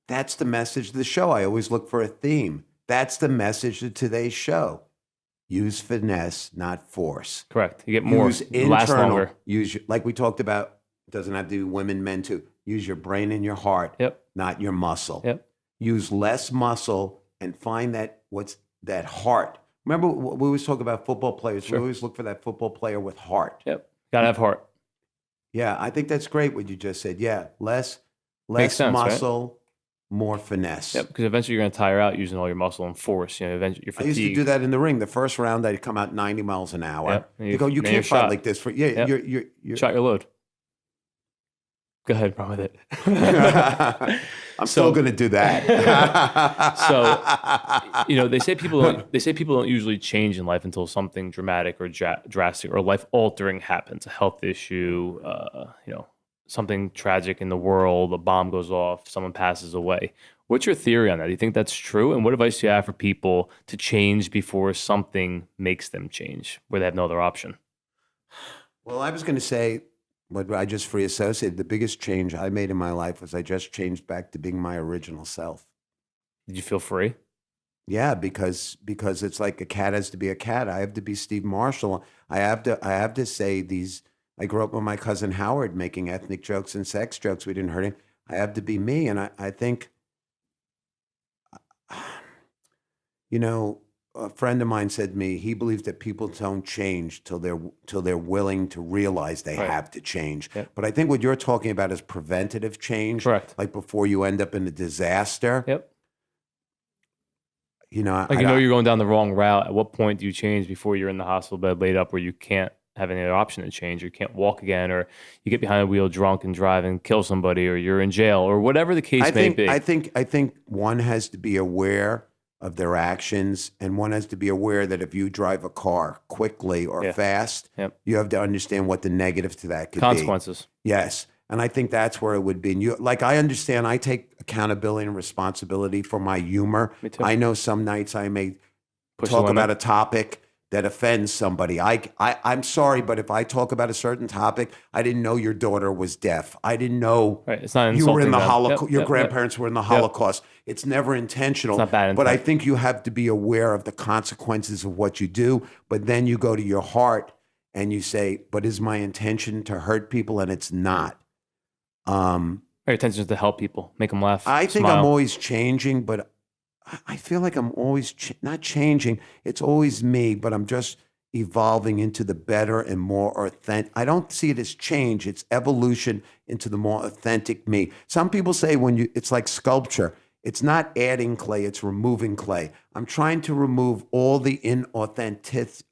That's the message of the show. I always look for a theme. That's the message of today's show. Use finesse, not force. Correct. You get more. Use Last internal. longer. Use like we talked about. It doesn't have to be women, men too. Use your brain and your heart, Yep. not your muscle. Yep. Use less muscle and find that heart. Remember, we always talk about football players. Sure. We always look for that football player with heart. Yep. Gotta have heart. Yeah, I think that's great what you just said. Yeah, less sense, right? muscle, more finesse. Yep. Because eventually you're gonna tire out using all your muscle and force. Eventually you're I fatigued. used to do that in the ring. The first round, I'd come out 90 miles an hour. Yep. They go, you Then you're can't fight shot. like this. Yep. You're Shot your load. Go ahead, run with it. I'm still going to do that. So, they say people don't usually change in life until something dramatic or drastic or life altering happens, a health issue, something tragic in the world, a bomb goes off, someone passes away. What's your theory on that? Do you think that's true? And what advice do you have for people to change before something makes them change, where they have no other option? Well, I was going to say, what I just free associated, the biggest change I made in my life was I just changed back to being my original self. Did you feel free? Yeah, because it's like a cat has to be a cat. I have to be Steve Marshall. I have to say these. I grew up with my cousin Howard making ethnic jokes and sex jokes. We didn't hurt him. I have to be me, and I think, a friend of mine said to me, he believes that people don't change till they're willing to realize they Right. have to change. Yep. But I think what you're talking about is preventative change. Correct. Like before you end up in a disaster. Yep. You're Going down the wrong route. At what point do you change before you're in the hospital bed laid up where you can't have any other option to change, or you can't walk again, or you get behind a wheel drunk and drive and kill somebody, or you're in jail, or whatever the case may be? I think one has to be aware of their actions, and one has to be aware that if you drive a car quickly or fast, Yep. you have to understand what the negative to that could be. Consequences. Yes. And I think that's where it would be. And I understand, I take accountability and responsibility for my humor. Me too. I know some nights I may Push the talk limit. about a topic that offends somebody. I'm sorry, but if I talk about a certain topic, I didn't know your daughter was deaf. I didn't know Right. It's not you were in insulting the them. Holocaust. Yep, Your yep, grandparents were in the Holocaust. It's never intentional. It's not bad but I intent. think you have to be aware of the consequences of what you do. But then you go to your heart and you say, but is my intention to hurt people? And it's not. Your intention is to help people, make them laugh. I think smile. I'm always changing, but I feel like I'm always not changing. It's always me, but I'm just evolving into the better and more authentic. I don't see it as change. It's evolution into the more authentic me. Some people say it's like sculpture. It's not adding clay, it's removing clay. I'm trying to remove all the inauthentic.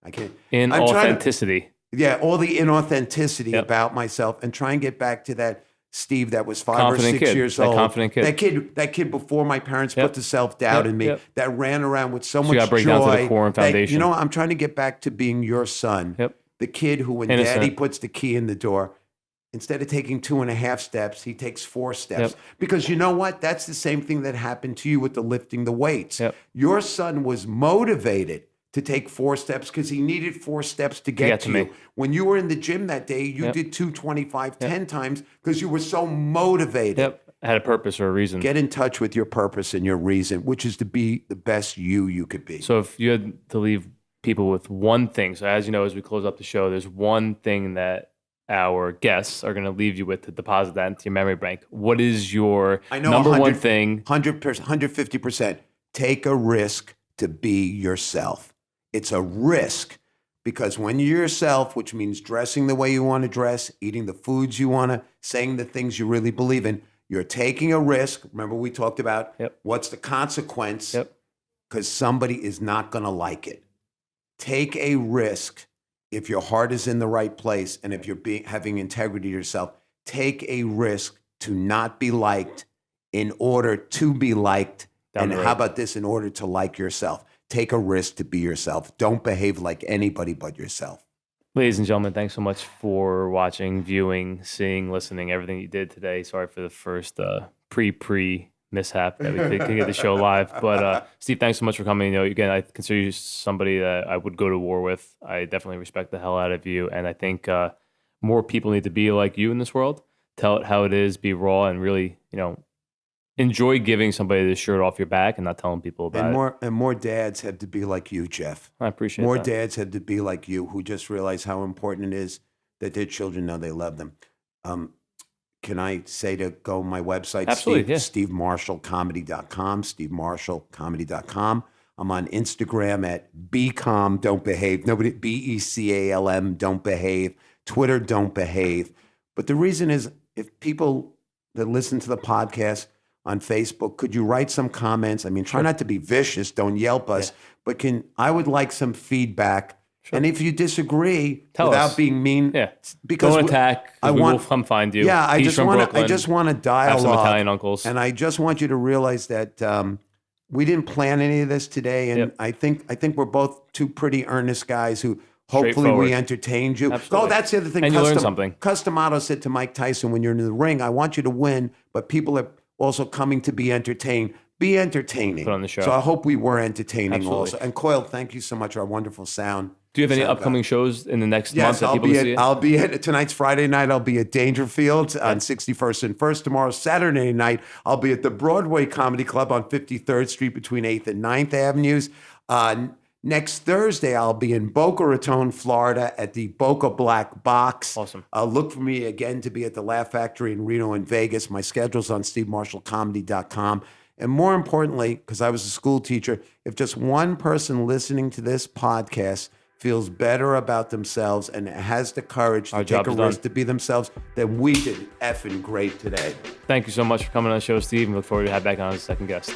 I can't. In I'm trying to- authenticity. Yeah, all the inauthenticity Yep. about myself, and try and get back to that Steve that was 5 Confident or 6 kid. years That old. confident kid. That kid before my parents Yep. put the self-doubt Yep, in me, yep. that ran around with so you much gotta break joy. down to the core and that, foundation. I'm trying to get back to being your son. Yep. The kid who, when Innocent. daddy puts the key in the door, instead of taking 2.5 steps, he takes 4 steps. Yep. Because you know what? That's the same thing that happened to you with the lifting the weights. Yep. Your son was motivated to take 4 steps because he needed 4 steps to get to me. you. When you were in the gym that day, you Yep. did 225 10 times because you were so motivated. Yep. I had a purpose or a reason. Get in touch with your purpose and your reason, which is to be the best you could be. So if you had to leave people with one thing, so as you know, as we close up the show, there's one thing that our guests are going to leave you with to deposit that into your memory bank. What is your I know number one 100 thing? 100%, 150%. Take a risk to be yourself. It's a risk because when you're yourself, which means dressing the way you want to dress, eating the foods you want to, saying the things you really believe in, you're taking a risk. Remember we talked about Yep. what's the consequence? Yep. Because somebody is not going to like it. take a risk if your heart is in the right place and if you're having integrity to yourself. Take a risk to not be liked in order to be liked. And how about this? In order to like yourself. Take a risk to be yourself. Don't behave like anybody but yourself. Ladies and gentlemen, thanks so much for watching, viewing, seeing, listening, everything you did today. Sorry for the first pre mishap that we couldn't get the show live. But Steve, thanks so much for coming. Again, I consider you somebody that I would go to war with. I definitely respect the hell out of you. And I think more people need to be like you in this world. Tell it how it is, be raw, and really, enjoy giving somebody the shirt off your back and not telling people about it. And more dads had to be like you, Jeff. I appreciate more that. dads had to be like you, who just realize how important it is that their children know they love them. Can I say to go on my website? Absolutely, SteveMarshallComedy.com, SteveMarshallComedy.com. I'm on Instagram at BeCalm, Don't Behave. Nobody, BECALM, Don't Behave. Twitter, Don't Behave. But the reason is, if people that listen to the podcast on Facebook, could you write some comments? I mean, try not to be vicious. Don't yelp us. But I would like some feedback. Sure. And if you disagree, tell without us. Being mean, because don't attack. We will come find you. Yeah, I just want to dialogue. Have some Italian uncles, and I just want you to realize that we didn't plan any of this today, and I think we're both two pretty earnest guys who hopefully we entertained you. Absolutely. Oh, that's the other thing. And you learned something. Customato said to Mike Tyson, when you're in the ring, I want you to win, but people are also coming to be entertained. Be entertaining. Put on the show. So I hope we were entertaining Absolutely. also. And Coyle, thank you so much for our wonderful sound. Do you have any upcoming shows in the next month that I'll people be see? I'll be at tonight's Friday night. I'll be at Dangerfield on 61st and 1st. Tomorrow, Saturday night, I'll be at the Broadway Comedy Club on 53rd Street between 8th and 9th Avenues. Next Thursday, I'll be in Boca Raton, Florida at the Boca Black Box. Awesome. Look for me again to be at the Laugh Factory in Reno and Vegas. My schedule's on SteveMarshallComedy.com. And more importantly, because I was a school teacher, if just one person listening to this podcast feels better about themselves and has the courage to take a risk to be themselves, then we did effing great today. Thank you so much for coming on the show, Steve, and look forward to have back on as a second guest.